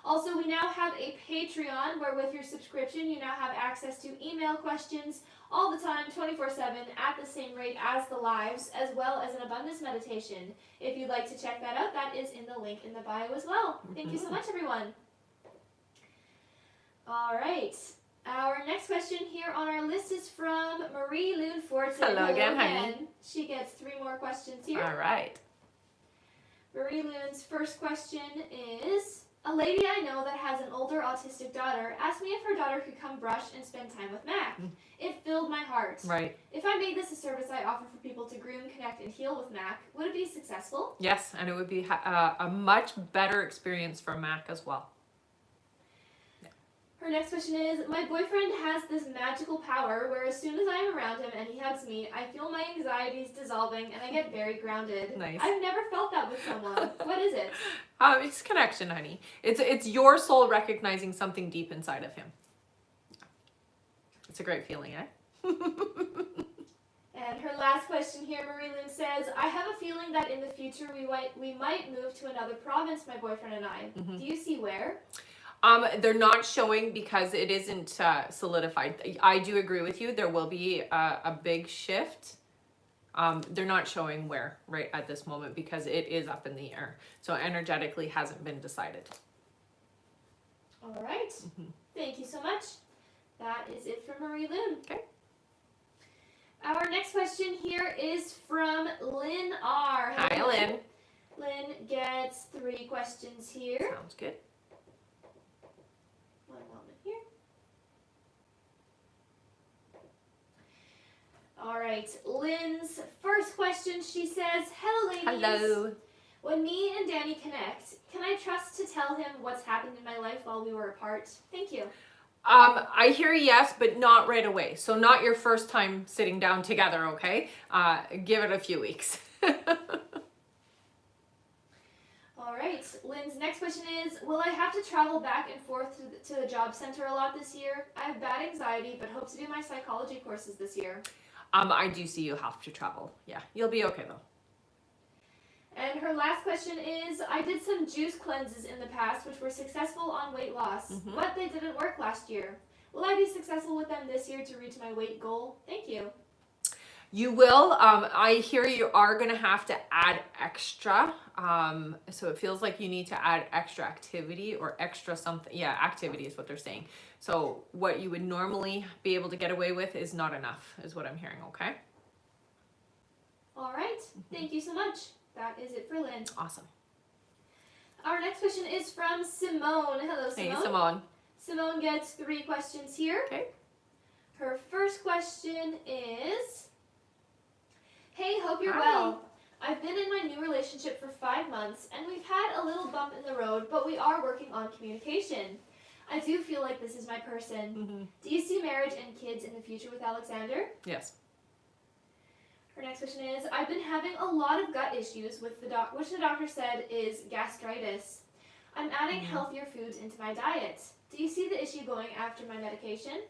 Also, we now have a Patreon where with your subscription, you now have access to email questions all the time, 24/7, at the same rate as the lives, as well as an abundance meditation. If you'd like to check that out, that is in the link in the bio as well. Thank you so much, everyone. All right. Our next question here on our list is from Marie Loon Fortin. Hello again, honey. She gets 3 more questions here. All right. Marie Loon's first question is, a lady I know that has an older autistic daughter asked me if her daughter could come brush and spend time with Mac. It filled my heart. Right. If I made this a service I offer for people to groom, connect, and heal with Mac, would it be successful? Yes, and it would be a much better experience for Mac as well. Her next question is, my boyfriend has this magical power where as soon as I am around him and he hugs me, I feel my anxieties dissolving and I get very grounded. Nice. I've never felt that with someone. What is it? It's connection, honey. It's your soul recognizing something deep inside of him. It's a great feeling, eh? And her last question here, Marie Lynn says, I have a feeling that in the future we might move to another province, my boyfriend and I. Do you see where? They're not showing because it isn't solidified. I do agree with you. There will be a big shift. They're not showing where right at this moment because it is up in the air. So energetically hasn't been decided. All right. Thank you so much. That is it for Marie Loon. Okay. Our next question here is from Lynn R. Hi, Lynn. Lynn gets 3 questions here. Sounds good. One moment here. All right, Lynn's first question, she says, hello ladies. Hello. When me and Danny connect, can I trust to tell him what's happened in my life while we were apart? Thank you. I hear yes, but not right away. So not your first time sitting down together, okay? Give it a few weeks. All right, Lynn's next question is, will I have to travel back and forth to the job center a lot this year? I have bad anxiety, but hope to do my psychology courses this year. I do see you have to travel. Yeah, you'll be okay though. And her last question is, I did some juice cleanses in the past which were successful on weight loss, but they didn't work last year. Will I be successful with them this year to reach my weight goal? Thank you. You will. I hear you are going to have to add extra. So it feels like you need to add extra activity or extra something. Yeah, activity is what they're saying. So what you would normally be able to get away with is not enough, is what I'm hearing, okay? All right. Thank you so much. That is it for Lynn. Awesome. Our next question is from Simone. Hello, Simone. Hey, Simone. Simone gets 3 questions here. Okay. Her first question is, Hey, hope you're Hi. well. I've been in my new relationship for 5 months, and we've had a little bump in the road, but we are working on communication. I do feel like this is my person. Do you see marriage and kids in the future with Alexander? Yes. Her next question is, I've been having a lot of gut issues with which the doctor said is gastritis. I'm adding healthier foods into my diet. Do you see the issue going after my medication?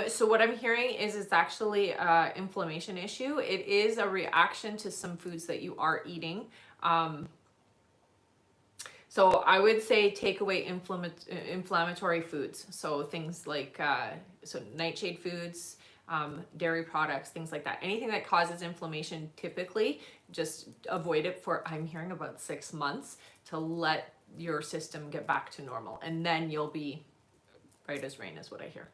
So what I'm hearing is it's actually an inflammation issue. It is a reaction to some foods that you are eating. So I would say take away inflammatory foods. So things like nightshade foods, dairy products, things like that. Anything that causes inflammation, typically just avoid it for, I'm hearing, about 6 months to let your system get back to normal. And then you'll be right as rain is what I hear.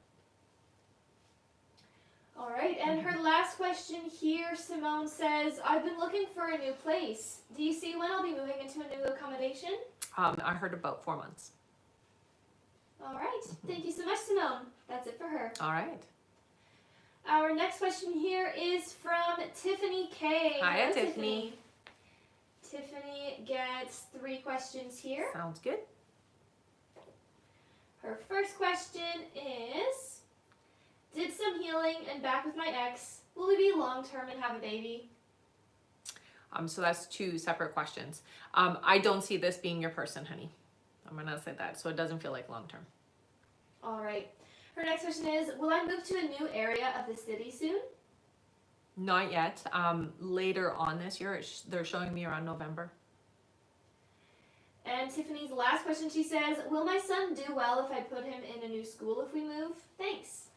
All right, and her last question here, Simone says, I've been looking for a new place. Do you see when I'll be moving into a new accommodation? I heard about 4 months. All right, thank you so much, Simone. That's it for her. All right. Our next question here is from Tiffany K. Hi, Hello, Tiffany. Tiffany gets 3 questions here. Sounds good. Her first question is, did some healing and back with my ex. Will we be long-term and have a baby? So that's 2 separate questions. I don't see this being your person, honey. I'm gonna say that. So it doesn't feel like long term. All right. Her next question is, will I move to a new area of the city soon? Not yet. Later on this year, they're showing me around November. And Tiffany's last question, she says, will my son do well if I put him in a new school if we move? Thanks.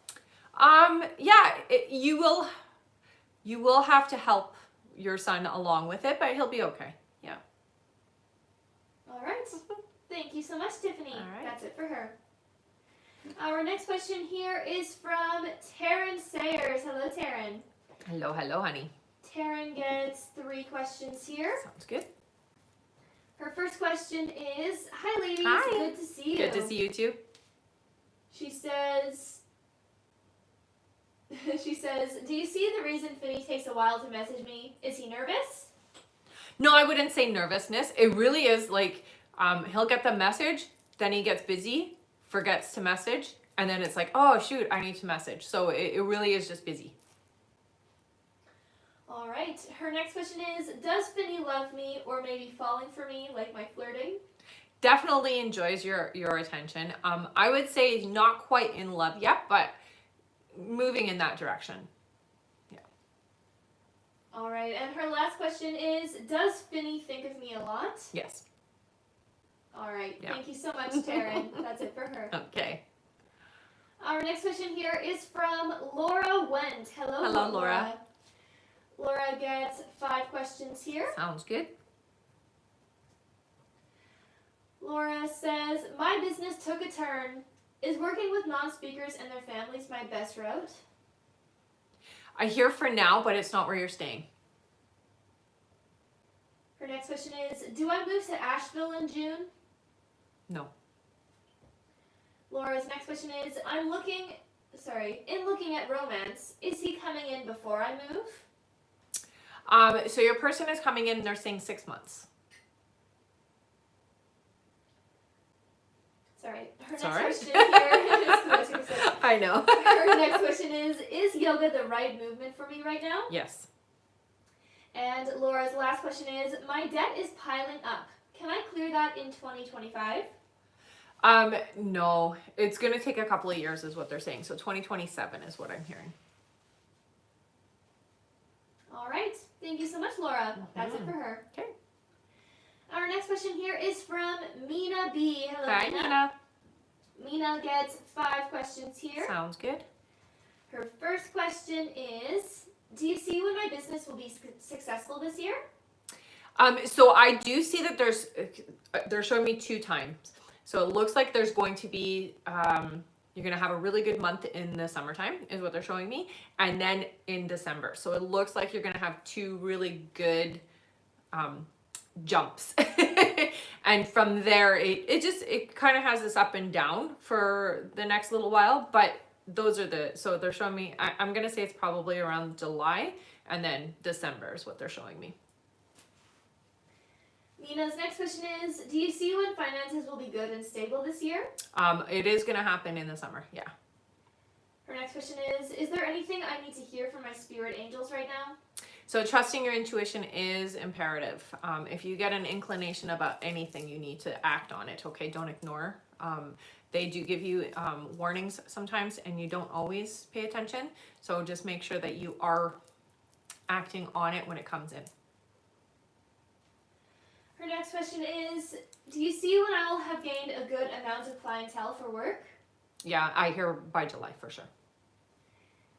Yeah, you will have to help your son along with it, but he'll be okay. Yeah. All right. Thank you so much, Tiffany. All right. That's it for her. Our next question here is from Taryn Sayers. Hello, Taryn. Hello, hello, honey. Taryn gets 3 questions here. Sounds good. Her first question is, hi, ladies. Hi. Good to see you. Good to see you too. She says, do you see the reason Finney takes a while to message me? Is he nervous? No, I wouldn't say nervousness. It really is like, he'll get the message, then he gets busy, forgets to message, and then it's like, oh shoot, I need to message. So it really is just busy. All right. Her next question is, does Finney love me or maybe falling for me like my flirting? Definitely enjoys your attention. I would say not quite in love yet, but moving in that direction. Yeah. All right. And her last question is, does Finney think of me a lot? Yes. All right. Yeah. Thank you so much, Taryn. That's it for her. Okay. Our next question here is from Laura Wendt. Hello, Hello, Laura. Laura gets 5 questions here. Sounds good. Laura says, my business took a turn. Is working with non-speakers and their families my best route? I hear for now, but it's not where you're staying. Her next question is, do I move to Asheville in June? No. Laura's next question is, in looking at romance, is he coming in before I move? So your person is coming in and they're saying 6 months. Sorry. Her next Sorry. question here I know. Her next question is yoga the right movement for me right now? Yes. And Laura's last question is, my debt is piling up. Can I clear that in 2025? No, it's going to take a couple of years is what they're saying. So 2027 is what I'm hearing. All right. Thank you so much, Laura. That's it for her. Okay. Our next question here is from Mina B. Hello, Hi, Mina. Nina. Mina gets 5 questions here. Sounds good. Her first question is, do you see when my business will be successful this year? So I do see that they're showing me 2 times. So it looks like there's going to be, you're going to have a really good month in the summertime is what they're showing me. And then in December. So it looks like you're going to have 2 really good jumps. And from there, it kind of has this up and down for the next little while. But those are so they're showing me, I'm going to say it's probably around July And then December is what they're showing me. Nina's next question is, do you see when finances will be good and stable this year? It is going to happen in the summer, yeah. Her next question is there anything I need to hear from my spirit angels right now? So trusting your intuition is imperative. If you get an inclination about anything, you need to act on it, okay? Don't ignore. They do give you warnings sometimes, and you don't always pay attention. So just make sure that you are acting on it when it comes in. Her next question is, do you see when I will have gained a good amount of clientele for work? Yeah, I hear by July for sure.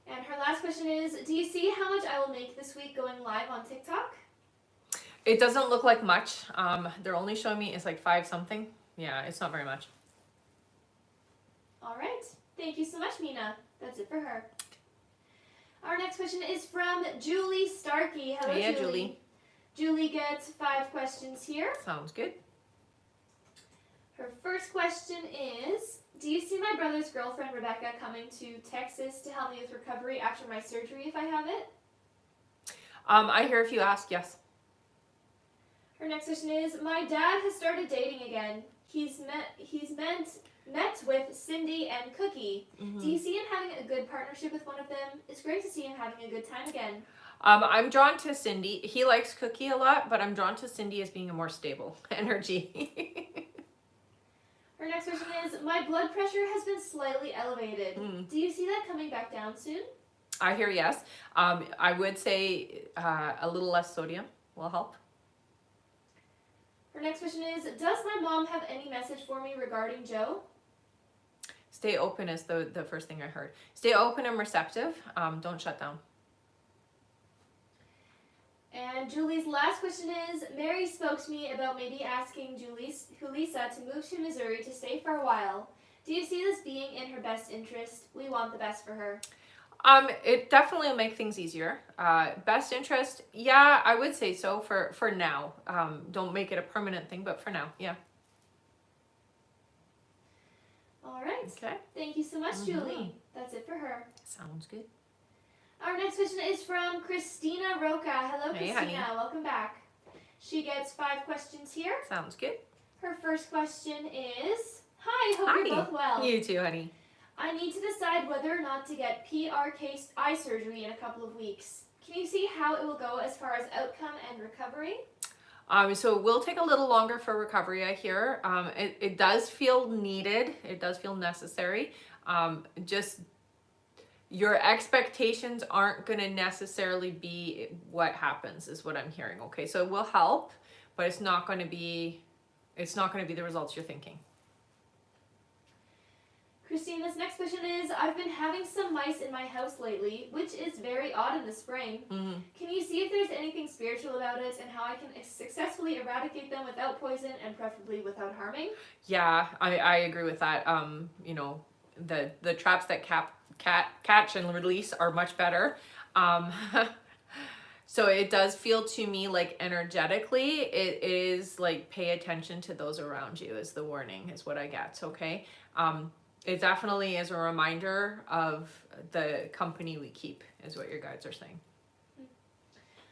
And her last question is, do you see how much I will make this week going live on TikTok? It doesn't look like much. They're only showing me it's like 5 something. Yeah, it's not very much. All right. Thank you so much, Mina. That's it for her. Our next question is from Julie Starkey. Hello, Yeah, Julie. Julie gets 5 questions here. Sounds good. Her first question is, do you see my brother's girlfriend, Rebecca, coming to Texas to help me with recovery after my surgery if I have it? I hear if you ask, yes. Her next question is, my dad has started dating again. He's met with Cindy and Cookie. Mm-hmm. Do you see him having a good partnership with one of them? It's great to see him having a good time again. I'm drawn to Cindy. He likes Cookie a lot, but I'm drawn to Cindy as being a more stable energy. Her next question is, my blood pressure has been slightly elevated. Do you see that coming back down soon? I hear yes. I would say a little less sodium will help. Her next question is, does my mom have any message for me regarding Joe? Stay open is the first thing I heard. Stay open and receptive. Don't shut down. And Julie's last question is, Mary spoke to me about maybe asking Julissa to move to Missouri to stay for a while. Do you see this being in her best interest? We want the best for her. It definitely will make things easier. Best interest, yeah, I would say so for now. Don't make it a permanent thing, but for now, yeah. All right. Okay. Thank you so much, Julie. That's it for her. Sounds good. Our next question is from Christina Roca. Hello, Hey, Christina. honey. Welcome back. She gets 5 questions here. Sounds good. Her first question is, hi, hope you're both well. You too, honey. I need to decide whether or not to get PRK eye surgery in a couple of weeks. Can you see how it will go as far as outcome and recovery? So it will take a little longer for recovery, I hear. It does feel needed. It does feel necessary. Just your expectations aren't going to necessarily be what happens is what I'm hearing. Okay, so it will help, but it's not going to be the results you're thinking. Christina's next question is, I've been having some mice in my house lately, which is very odd in the spring. Can you see if there's anything spiritual about it and how I can successfully eradicate them without poison and preferably without harming? Yeah, I agree with that. You know, the traps that catch and release are much better. So it does feel to me like energetically, it is like pay attention to those around you is the warning, is what I get, okay? It definitely is a reminder of the company we keep, is what your guides are saying.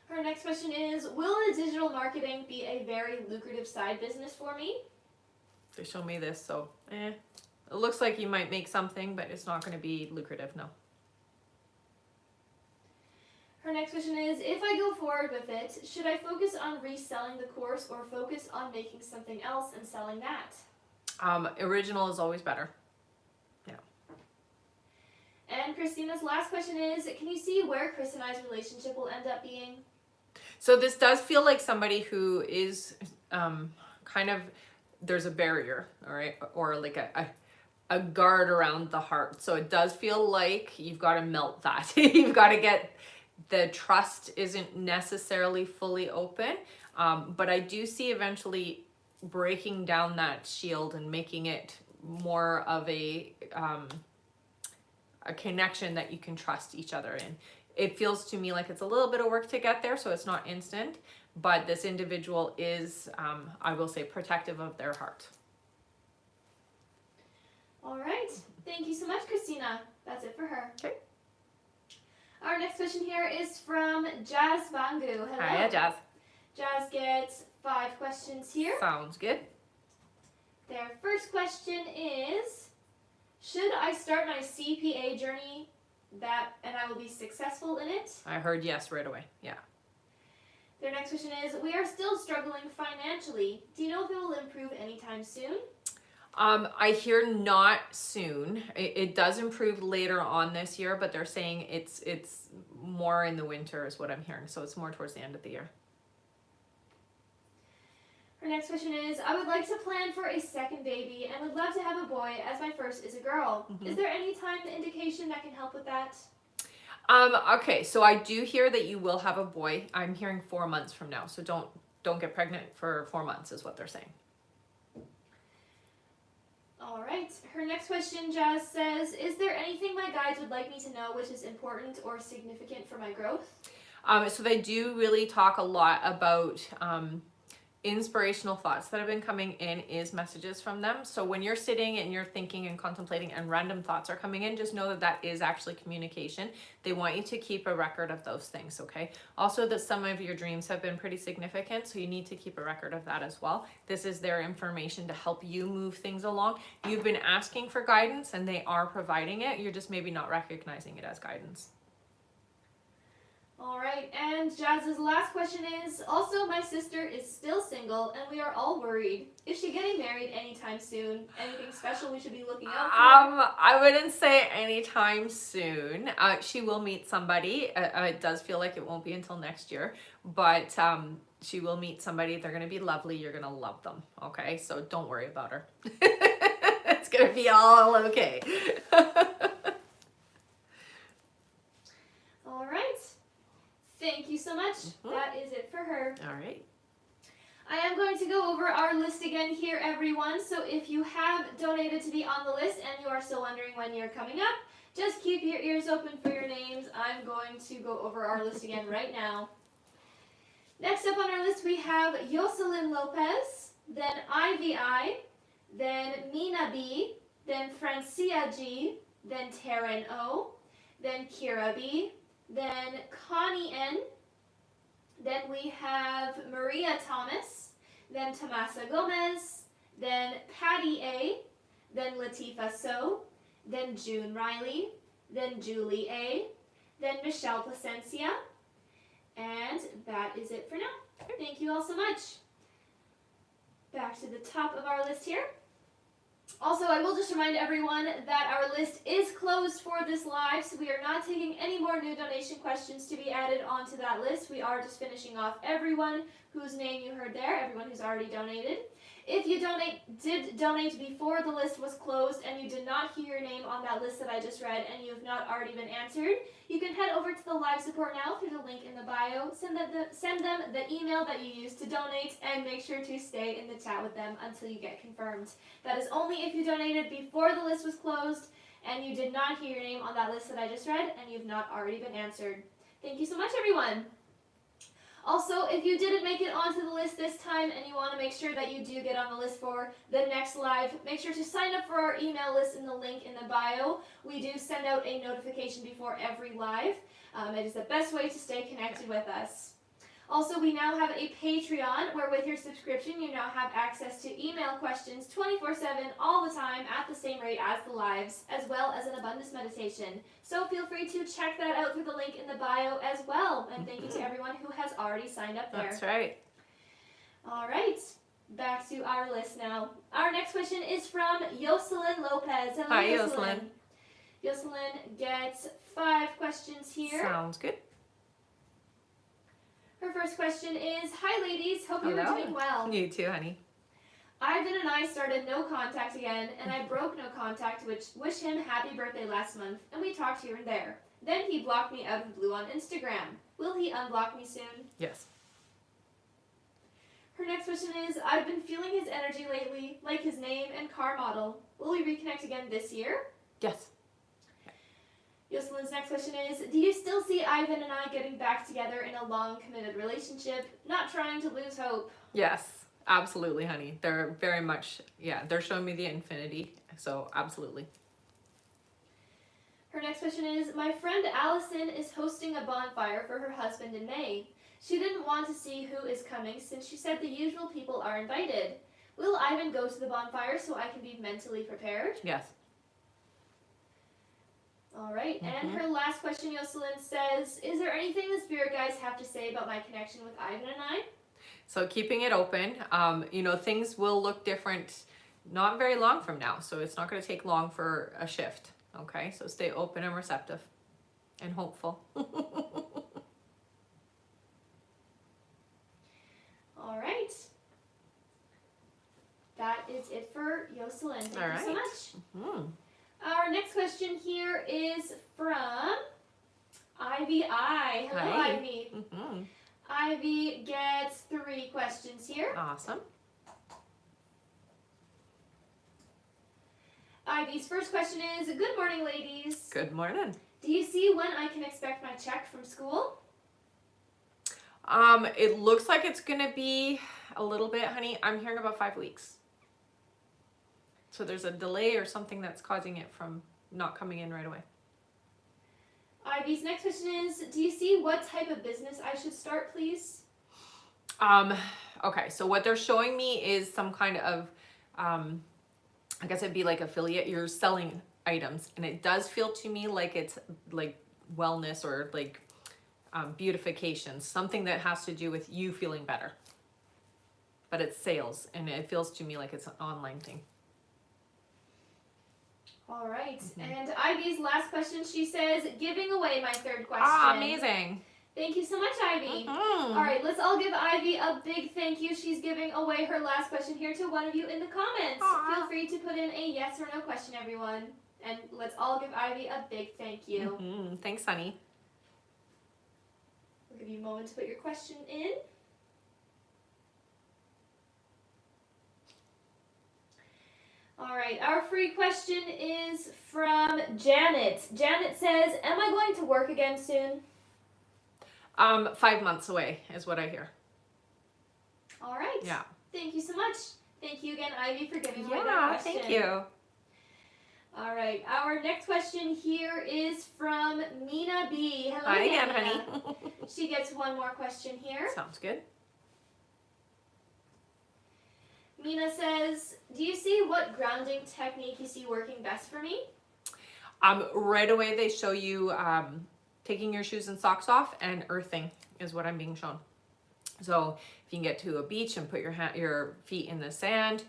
Her next question is, will the digital marketing be a very lucrative side business for me? They show me this, so it looks like you might make something, but it's not going to be lucrative, no. Her next question is, if I go forward with it, should I focus on reselling the course or focus on making something else and selling that? Original is always better. And Christina's last question is, can you see where Chris and I's relationship will end up being? So this does feel like somebody who is kind of, there's a barrier, all right, or like a guard around the heart. So it does feel like you've got to melt that. You've got to get, the trust isn't necessarily fully open, but I do see eventually breaking down that shield and making it more of a connection that you can trust each other in. It feels to me like it's a little bit of work to get there, so it's not instant, but this individual is, I will say, protective of their heart. All right. Thank you so much, Christina. That's it for her. Okay. Our next question here is from Jazz Bangu. Hello. Hiya, Jazz. Jazz gets 5 questions here. Sounds good. Their first question is, should I start my CPA journey and I will be successful in it? I heard yes right away. Yeah. Their next question is, we are still struggling financially. Do you know if it will improve anytime soon? I hear not soon. It does improve later on this year, but they're saying it's more in the winter is what I'm hearing. So it's more towards the end of the year. Her next question is, I would like to plan for a second baby and would love to have a boy as my first is a girl. Mm-hmm. Is there any time indication that can help with that? Okay, so I do hear that you will have a boy. I'm hearing 4 months from now. So don't get pregnant for 4 months is what they're saying. All right. Her next question, Jazz says, is there anything my guides would like me to know which is important or significant for my growth? So they do really talk a lot about inspirational thoughts that have been coming in is messages from them. So when you're sitting and you're thinking and contemplating and random thoughts are coming in, just know that that is actually communication. They want you to keep a record of those things, okay? Also that some of your dreams have been pretty significant, so you need to keep a record of that as well. This is their information to help you move things along. You've been asking for guidance and they are providing it. You're just maybe not recognizing it as guidance. All right, and Jazz's last question is, also my sister is still single and we are all worried. Is she getting married anytime soon? Anything special we should be looking out for? I wouldn't say anytime soon. She will meet somebody. It does feel like it won't be until next year, but she will meet somebody. They're going to be lovely. You're going to love them, okay? So don't worry about her. It's going to be all okay. All right. Thank you so much. That is it for her. All right. I am going to go over our list again here, everyone. So if you have donated to be on the list and you are still wondering when you're coming up, just keep your ears open for your names. I'm going to go over our list again right now. Next up on our list, we have Jocelyn Lopez, then Ivy I, then Mina B, then Francia G, then Taryn O, then Kira B, then Connie N, then we have Maria Thomas, then Tomasa Gomez, then Patty A, then Latifa So, then June Riley, then Julie A, then Michelle Placencia, and that is it for now. Thank you all so much. Back to the top of our list here. Also, I will just remind everyone that our list is closed for this live, so we are not taking any more new donation questions to be added onto that list. We are just finishing off everyone whose name you heard there, everyone who's already donated. If you did donate before the list was closed and you did not hear your name on that list that I just read and you have not already been answered, you can head over to the live support now through the link in the bio, send them the email that you used to donate, and make sure to stay in the chat with them until you get confirmed. That is only if you donated before the list was closed and you did not hear your name on that list that I just read and you've not already been answered. Thank you so much, everyone. Also, if you didn't make it onto the list this time and you want to make sure that you do get on the list for the next live, make sure to sign up for our email list in the link in the bio. We do send out a notification before every live. It is the best way to stay connected with us. Also, we now have a Patreon where with your subscription you now have access to email questions 24/7 all the time at the same rate as the lives, as well as an abundance meditation. So feel free to check that out through the link in the bio as well. And thank you to everyone who has already signed up there. That's right. All right, back to our list now. Our next question is from Jocelyn Lopez. Hello, Hi, Jocelyn. Jocelyn gets 5 questions here. Sounds good. Her first question is, hi ladies, hope you are Hello. doing well. You too, honey. Ivan and I started no contact again, and I broke no contact, which wished him happy birthday last month, and we talked here and there. Then he blocked me out of the blue on Instagram. Will he unblock me soon? Yes. Her next question is, I've been feeling his energy lately, like his name and car model. Will we reconnect again this year? Yes. Jocelyn's next question is, do you still see Ivan and I getting back together in a long, committed relationship? Not trying to lose hope. Yes, absolutely, honey. They're very much, they're showing me the infinity, so absolutely. Her next question is, my friend Allison is hosting a bonfire for her husband in May. She didn't want to see who is coming since she said the usual people are invited. Will Ivan go to the bonfire so I can be mentally prepared? Yes. All right, and her last question, Jocelyn, says, is there anything the spirit guides have to say about my connection with Ivan and I? So keeping it open, you know, things will look different not very long from now. So it's not going to take long for a shift. Okay, so stay open and receptive and hopeful. All right. That is it for Jocelyn. Thank All you so right. much. Our next question here is from Ivy I. Hello, Hi. Ivy. Ivy gets 3 questions here. Awesome. Ivy's first question is, good morning, ladies. Good morning. Do you see when I can expect my check from school? It looks like it's gonna be a little bit, honey. I'm hearing about 5 weeks. So there's a delay or something that's causing it from not coming in right away. Ivy's next question is, do you see what type of business I should start, please? Okay, so what they're showing me is some kind of, I guess it'd be like affiliate. You're selling items, and it does feel to me like it's like wellness or like beautification, something that has to do with you feeling better. But it's sales, and it feels to me like it's an online thing. All right. And Ivy's last question, she says, giving away my 3rd question. Ah, amazing. Thank you so much, Ivy. All right, let's all give Ivy a big thank you. She's giving away her last question here to one of you in the comments. Feel free to put in a yes or no question, everyone. And let's all give Ivy a big thank you. Thanks, honey. We'll give you a moment to put your question in. All right, our free question is from Janet. Janet says, am I going to work again soon? 5 months away is what I hear. All right. Yeah. Thank you so much. Thank you again, Ivy, for giving away that question. Thank you. All right, our next question here is from Mina B. Hello Hi again, again, Mina. honey. She gets one more question here. Sounds good. Mina says, do you see what grounding technique you see working best for me? Right away they show you taking your shoes and socks off, and earthing is what I'm being shown. So if you can get to a beach and put your feet in the sand,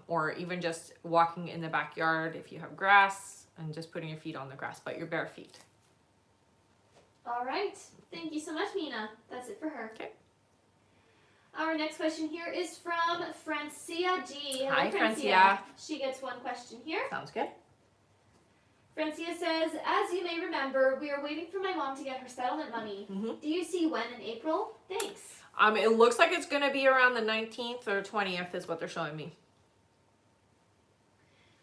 or even just walking in the backyard if you have grass, and just putting your feet on the grass, but your bare feet. All right. Thank you so much, Mina. That's it for her. Okay. Our next question here is from Francia G. Hello, Hi, Francia. She gets one question here. Sounds good. Francia says, as you may remember, we are waiting for my mom to get her settlement money. Do you see when in April? Thanks. It looks like it's going to be around the 19th or 20th is what they're showing me.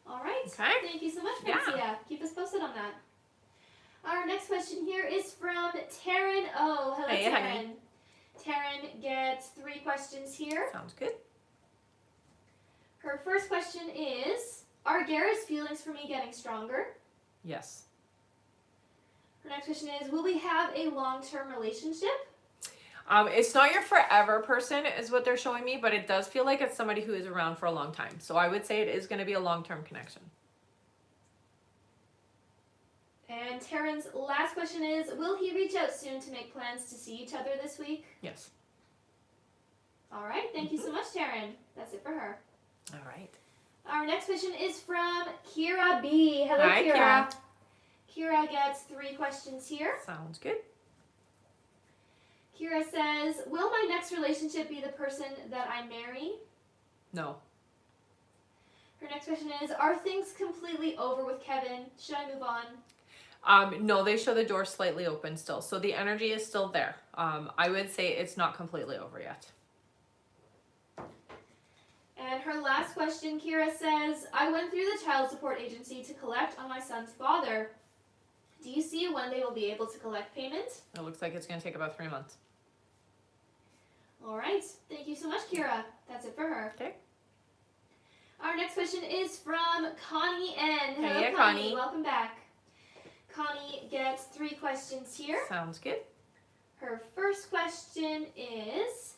All right. Okay. Thank you so much, Francia. Yeah. Keep us posted on that. Our next question here is from Taryn O. Hello, Hey, Taryn. honey. Taryn gets 3 questions here. Sounds good. Her first question is, are Garrett's feelings for me getting stronger? Yes. Her next question is, will we have a long-term relationship? It's not your forever person is what they're showing me, but it does feel like it's somebody who is around for a long time. So I would say it is going to be a long-term connection. And Taryn's last question is, will he reach out soon to make plans to see each other this week? Yes. All right. Thank you so much, Taryn. That's it for her. All right. Our next question is from Kira B. Hello, Hi, Kira. Kira gets 3 questions here. Sounds good. Kira says, will my next relationship be the person that I marry? No. Her next question is, are things completely over with Kevin? Should I move on? No, they show the door slightly open still. So the energy is still there. I would say it's not completely over yet. And her last question, Kira says, I went through the child support agency to collect on my son's father. Do you see when they will be able to collect payment? It looks like it's going to take about 3 months. All right. Thank you so much, Kira. That's it for her. Okay. Our next question is from Connie N. Hello, Hey, Connie. Connie. Welcome back. Connie gets 3 questions here. Sounds good. Her first question is,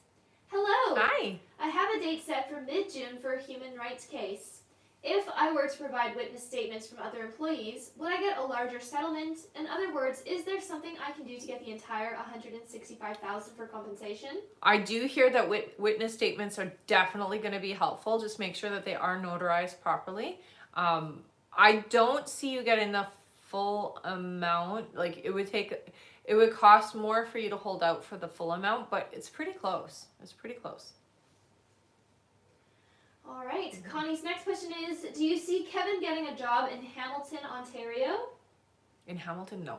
hello. Hi. I have a date set for mid-June for a human rights case. If I were to provide witness statements from other employees, would I get a larger settlement? In other words, is there something I can do to get the entire $165,000 for compensation? I do hear that witness statements are definitely going to be helpful. Just make sure that they are notarized properly. I don't see you getting the full amount. Like it would cost more for you to hold out for the full amount, but it's pretty close. It's pretty close. All right. Connie's next question is, do you see Kevin getting a job in Hamilton, Ontario? In Hamilton, no.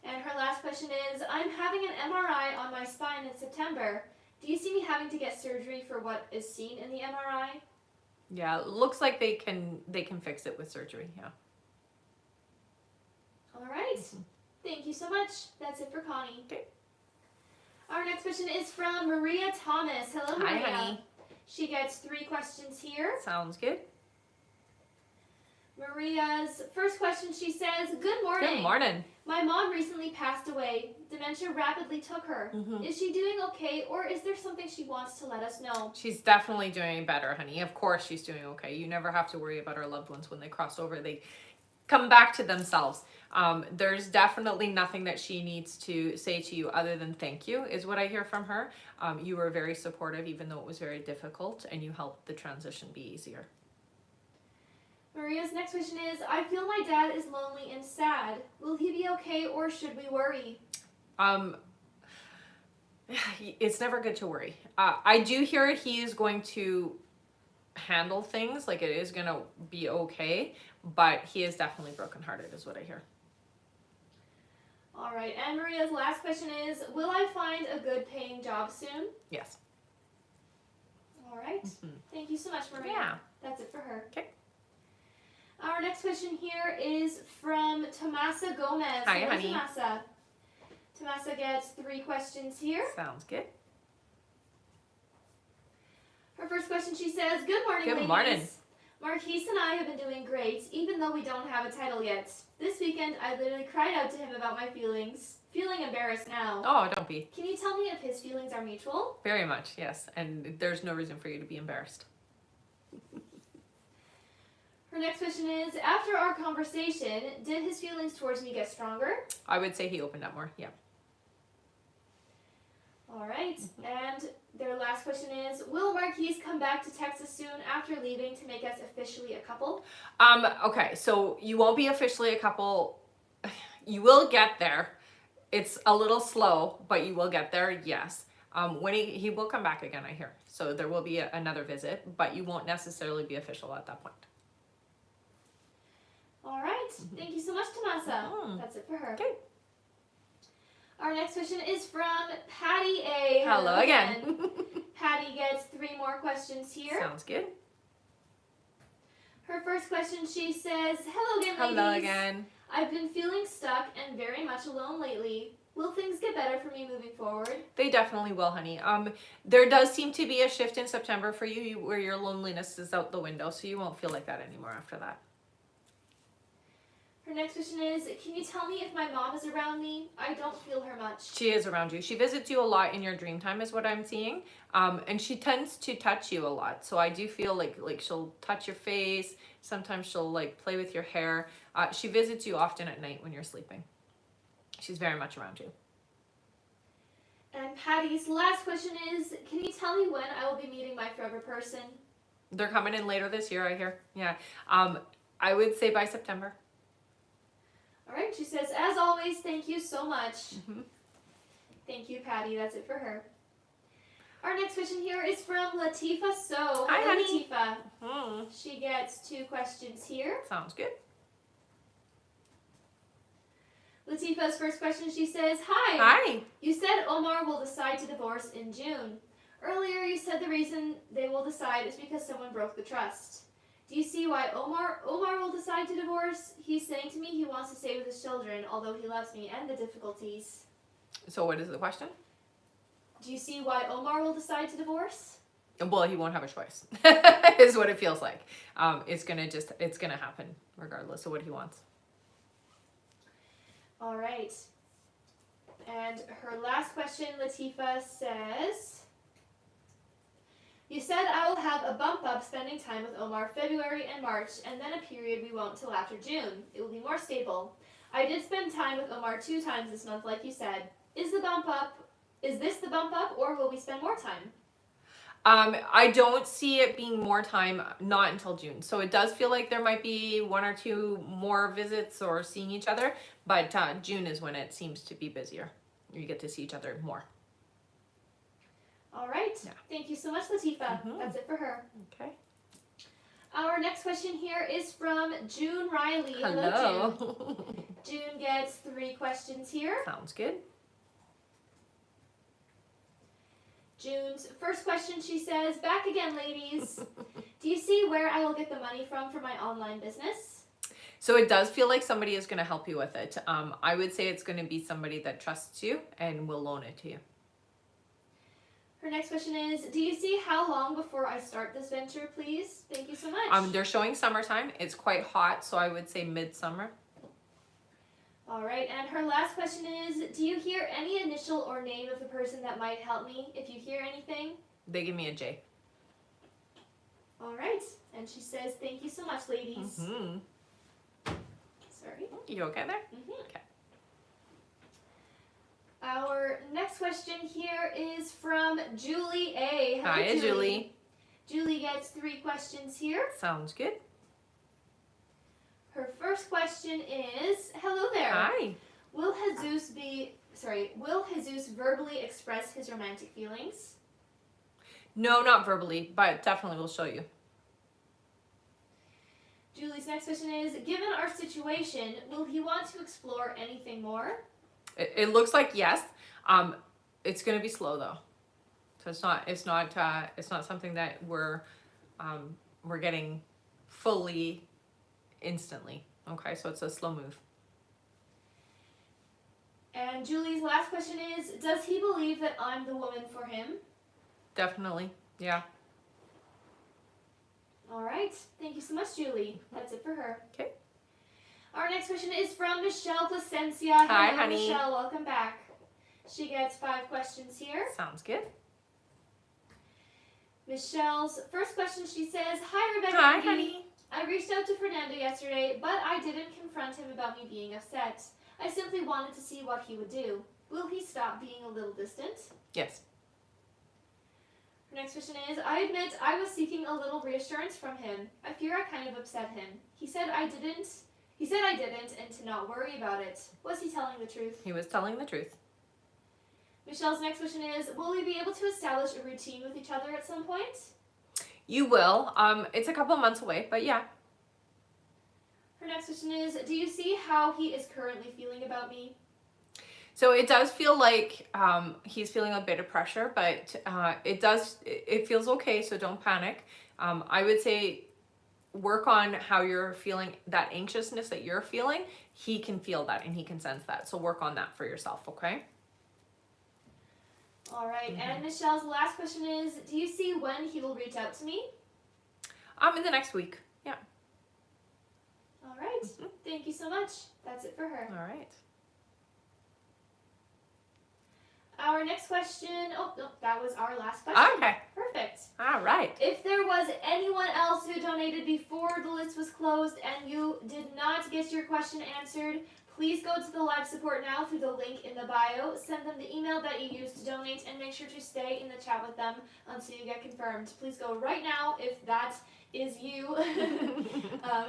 And her last question is, I'm having an MRI on my spine in September. Do you see me having to get surgery for what is seen in the MRI? Yeah, it looks like they can fix it with surgery. Yeah. All right. Thank you so much. That's it for Connie. Okay. Our next question is from Maria Thomas. Hello, Maria. Hi, honey. She gets 3 questions here. Sounds good. Maria's first question, she says, good morning. Good morning. My mom recently passed away. Dementia rapidly took her. Is she doing okay, or is there something she wants to let us know? She's definitely doing better, honey. Of course she's doing okay. You never have to worry about our loved ones when they cross over. They come back to themselves. There's definitely nothing that she needs to say to you other than thank you, is what I hear from her. You were very supportive, even though it was very difficult, and you helped the transition be easier. Maria's next question is, I feel my dad is lonely and sad. Will he be okay, or should we worry? It's never good to worry. I do hear he is going to handle things, like it is going to be okay, but he is definitely brokenhearted, is what I hear. All right, and Maria's last question is, will I find a good paying job soon? Yes. All right. Thank you so much, Maria. Yeah. That's it for her. Okay. Our next question here is from Tomasa Gomez. Hi, Hello, honey. Tomasa. Tomasa gets 3 questions here. Sounds good. Her first question, she says, good morning, Good ladies. morning. Marquise and I have been doing great, even though we don't have a title yet. This weekend, I literally cried out to him about my feelings. Feeling embarrassed now. Oh, don't be. Can you tell me if his feelings are mutual? Very much, yes. And there's no reason for you to be embarrassed. Her next question is, after our conversation, did his feelings towards me get stronger? I would say he opened up more, yeah. All right. And their last question is, will Marquise come back to Texas soon after leaving to make us officially a couple? Okay, so you won't be officially a couple. You will get there. It's a little slow, but you will get there, yes. When he will come back again, I hear. So there will be another visit, but you won't necessarily be official at that point. All right. Thank you so much, Tomasa. That's it for her. Okay. Our next question is from Patty A. Hello again. Patty gets 3 more questions here. Sounds good. Her first question, she says, hello again, ladies. Hello again. I've been feeling stuck and very much alone lately. Will things get better for me moving forward? They definitely will, honey. There does seem to be a shift in September for you where your loneliness is out the window, so you won't feel like that anymore after that. Her next question is, can you tell me if my mom is around me? I don't feel her much. She is around you. She visits you a lot in your dream time is what I'm seeing. And she tends to touch you a lot. So I do feel like she'll touch your face. Sometimes she'll like play with your hair. She visits you often at night when you're sleeping. She's very much around you. And Patty's last question is, can you tell me when I will be meeting my forever person? They're coming in later this year, I hear. Yeah. I would say by September. All right, she says, as always, thank you so much. Thank you, Patty. That's it for her. Our next question here is from Latifa So. Hi, Hello, honey. Latifa. She gets 2 questions here. Sounds good. Latifa's first question, she says, hi. Hi. You said Omar will decide to divorce in June. Earlier, you said the reason they will decide is because someone broke the trust. Do you see why Omar will decide to divorce? He's saying to me he wants to stay with his children, although he loves me and the difficulties. So what is the question? Do you see why Omar will decide to divorce? Well, he won't have a choice, is what it feels like. It's gonna happen regardless of what he wants. All right. And her last question, Latifa says, you said I will have a bump up spending time with Omar February and March, and then a period we won't till after June. It will be more stable. I did spend time with Omar 2 times this month, like you said. Is this the bump up, or will we spend more time? I don't see it being more time, not until June. So it does feel like there might be 1 or 2 more visits or seeing each other, but June is when it seems to be busier. You get to see each other more. All right. Yeah. Thank you so much, Latifa. Mhm. That's it for her. Okay. Our next question here is from June Riley. Hello. June. June gets 3 questions here. Sounds good. June's first question, she says, back again, ladies. Do you see where I will get the money from for my online business? So it does feel like somebody is going to help you with it. I would say it's going to be somebody that trusts you and will loan it to you. Her next question is, do you see how long before I start this venture, please? Thank you so much. They're showing summertime. It's quite hot, so I would say midsummer. All right, and her last question is, do you hear any initial or name of the person that might help me? If you hear anything? They give me a J. All right, and she says, thank you so much, ladies. Mm-hmm. Sorry. You okay there? Mm-hmm. Okay. Our next question here is from Julie A. Hello, Hi, Julie. Julie gets 3 questions here. Sounds good. Her first question is, hello there. Hi. Will Jesus verbally express his romantic feelings? No, not verbally, but definitely will show you. Julie's next question is, given our situation, will he want to explore anything more? It looks like yes. It's going to be slow though. So it's not something that we're getting fully instantly. Okay, so it's a slow move. And Julie's last question is, does he believe that I'm the woman for him? Definitely, yeah. All right, thank you so much, Julie. That's it for her. Okay. Our next question is from Michelle Placencia. Hi, Hello, honey. Michelle, welcome back. She gets 5 questions here. Sounds good. Michelle's first question, she says, hi, Rebecca. Hi, and Dee. honey. I reached out to Fernando yesterday, but I didn't confront him about me being upset. I simply wanted to see what he would do. Will he stop being a little distant? Yes. Her next question is, I admit I was seeking a little reassurance from him. I fear I kind of upset him. He said I didn't, and to not worry about it. Was he telling the truth? He was telling the truth. Michelle's next question is, will we be able to establish a routine with each other at some point? You will. It's a couple of months away, but yeah. Her next question is, do you see how he is currently feeling about me? So it does feel like he's feeling a bit of pressure, but it feels okay, so don't panic. I would say work on how you're feeling, that anxiousness that you're feeling. He can feel that and he can sense that. So work on that for yourself, okay? All right, and Michelle's last question is, do you see when he will reach out to me? In the next week. Yeah. All right, thank you so much. That's it for her. All right. Our next question, oh, no, that was our last question. Okay. Perfect. All right. If there was anyone else who donated before the list was closed and you did not get your question answered, please go to the live support now through the link in the bio. Send them the email that you used to donate and make sure to stay in the chat with them until you get confirmed. Please go right now if that is you,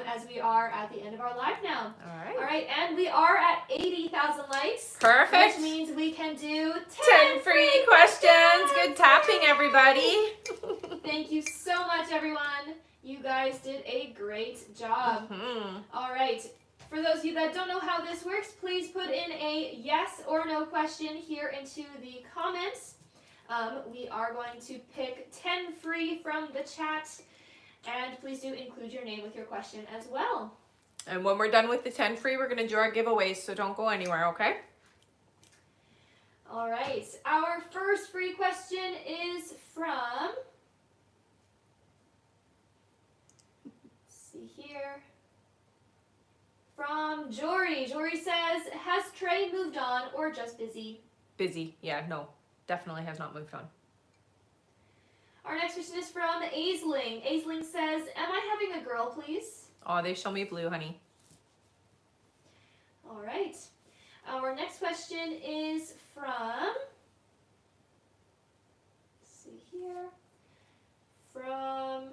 as we are at the end of our live now. All All right, and we are at 80,000 likes. Perfect. Which means we can do 10 free questions. Good tapping, everybody. Thank you so much, everyone. You guys did a great job. All right. For those of you that don't know how this works, please put in a yes or no question here into the comments. We are going to pick 10 free from the chat. And please do include your name with your question as well. And when we're done with the 10 free, we're going to do our giveaways, so don't go anywhere, okay? All right. Our first free question is from, let's see here, From Jory. Jory says, has Trey moved on or just busy? Busy. Yeah, no. Definitely has not moved on. Our next question is from Aisling. Aisling says, am I having a girl, please? Oh, they show me blue, honey. All right. Our next question is from, let's see here, from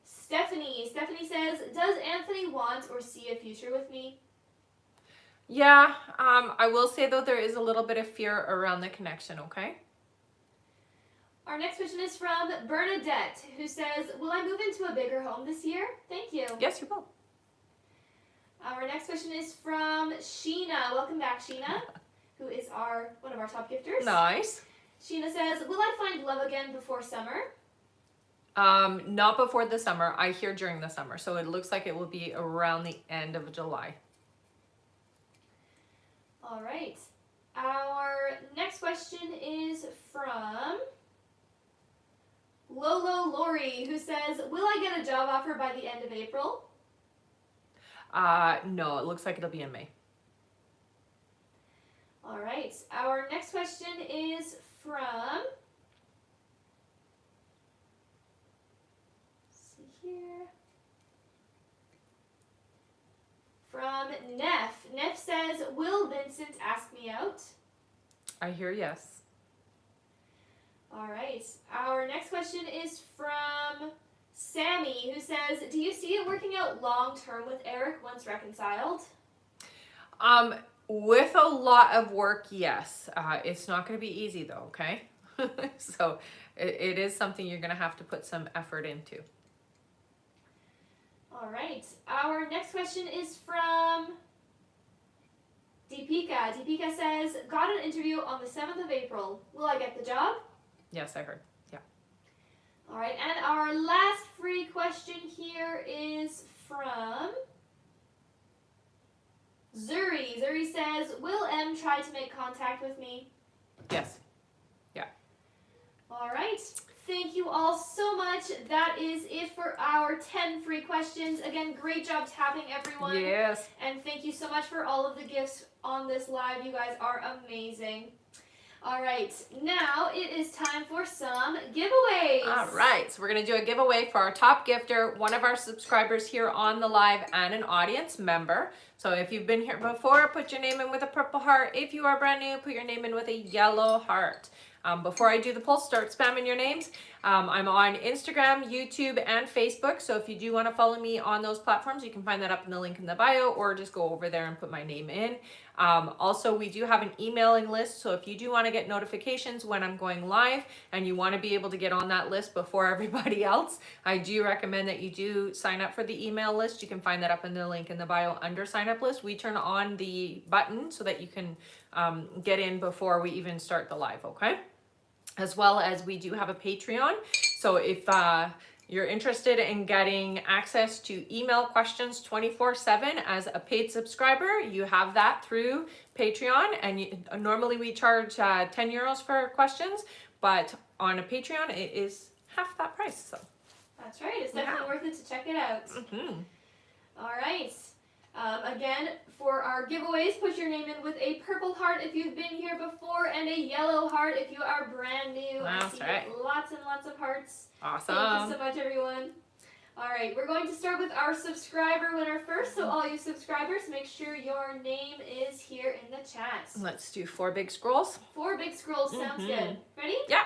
Stephanie. Stephanie says, does Anthony want or see a future with me? Yeah, I will say though there is a little bit of fear around the connection, okay? Our next question is from Bernadette, who says, will I move into a bigger home this year? Thank you. Yes, you will. Our next question is from Sheena. Welcome back, Sheena, who is one of our top gifters. Nice. Sheena says, will I find love again before summer? Not before the summer. I hear during the summer. So it looks like it will be around the end of July. All right. Our next question is from Lolo Lori, who says, will I get a job offer by the end of April? No, it looks like it'll be in May. All right. Our next question is from, let's see here, from Neff. Neff says, will Vincent ask me out? I hear yes. All right. Our next question is from Sammy, who says, do you see it working out long term with Eric once reconciled? With a lot of work, yes. It's not going to be easy though, okay? So it is something you're going to have to put some effort into. All right. Our next question is from Deepika. Deepika says, got an interview on the 7th of April. Will I get the job? Yes, I heard. Yeah. All right. And our last free question here is from Zuri. Zuri says, will M try to make contact with me? Yes. Yeah. All right. Thank you all so much. That is it for our 10 free questions. Again, great job tapping, everyone. Yes. And thank you so much for all of the gifts on this live. You guys are amazing. All right, now it is time for some giveaways. All right, so we're going to do a giveaway for our top gifter, one of our subscribers here on the live, and an audience member. So if you've been here before, put your name in with a purple heart. If you are brand new, put your name in with a yellow heart. Before I do the poll, start spamming your names. I'm on Instagram, YouTube, and Facebook. So if you do want to follow me on those platforms, you can find that up in the link in the bio, or just go over there and put my name in. Also, we do have an emailing list. So if you do want to get notifications when I'm going live and you want to be able to get on that list before everybody else, I do recommend that you do sign up for the email list. You can find that up in the link in the bio under sign up list. We turn on the button so that you can get in before we even start the live, okay? As well as we do have a Patreon. So if you're interested in getting access to email questions 24/7 as a paid subscriber, you have that through Patreon. And normally we charge 10 euros for questions, but on a Patreon it is half that price. So that's right. It's definitely worth it to check it out. Mm-hmm. All right. Again, for our giveaways, put your name in with a purple heart if you've been here before and a yellow heart if you are brand new. That's right. Lots and lots of hearts. Awesome. Thank you so much, everyone. All right, we're going to start with our subscriber winner first. So all you subscribers, make sure your name is here in the chat. Let's do 4 big scrolls. 4 big scrolls sounds good. Ready? Yeah.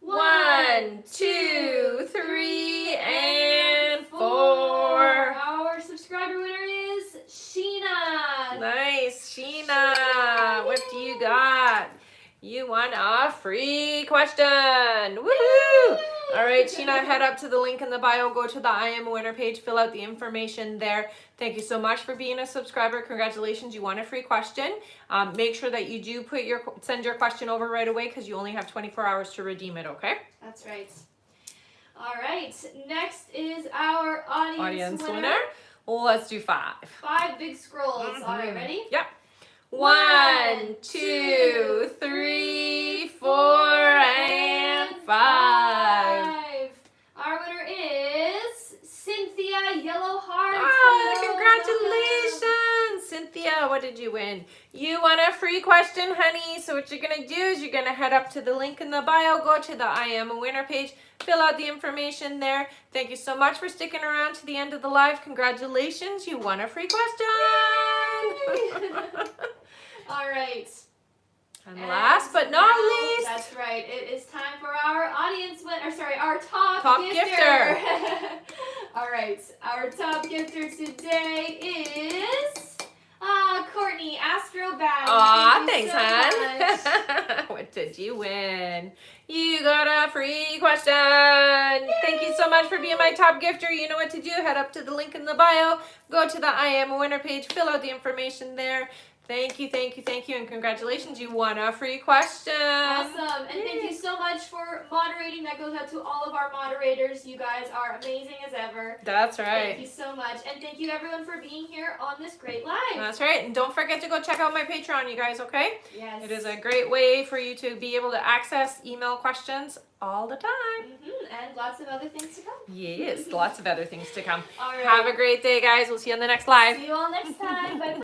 1, 2, 3, and 4. Our subscriber winner is Sheena. Nice, Sheena. What do you got? You won a free question. Woohoo! All right, Sheena, head up to the link in the bio. Go to the I Am a Winner page. Fill out the information there. Thank you so much for being a subscriber. Congratulations, you won a free question. Make sure that you do send your question over right away because you only have 24 hours to redeem it, okay? That's right. All right, next is our audience winner. Let's do 5. 5 big scrolls. All right, ready? Yep. 1, 2, 3, 4, and 5. Our winner is yellow heart. Oh, Hello, congratulations! Cynthia, what did you win? You won a free question, honey. So what you're going to do is you're going to head up to the link in the bio, go to the I Am a Winner page, fill out the information there. Thank you so much for sticking around to the end of the live. Congratulations, you won a free question! welcome. All right. And last but not now, least, that's right. It is time for our our top gifter. All right, our top gifter today is Courtney Astrobad. Aw, Thank you thanks, so much. hon. What did you win? You got a free question. Thank you so much for being my top gifter. You know what to do. Head up to the link in the bio. Go to the I Am a Winner page. Fill out the information there. Thank you, thank you, thank you, and congratulations. You won a free question. Awesome. And thank you so much for moderating. That goes out to all of our moderators. You guys are amazing as ever. That's right. Thank you so much. And thank you everyone for being here on this great live. That's right. And don't forget to go check out my Patreon, you guys, okay? Yes. It is a great way for you to be able to access email questions all the time. And lots of other things to come. Yes, lots of other things to come. All right. Have a great day, guys. We'll see you on the next live. See you all next time. Bye.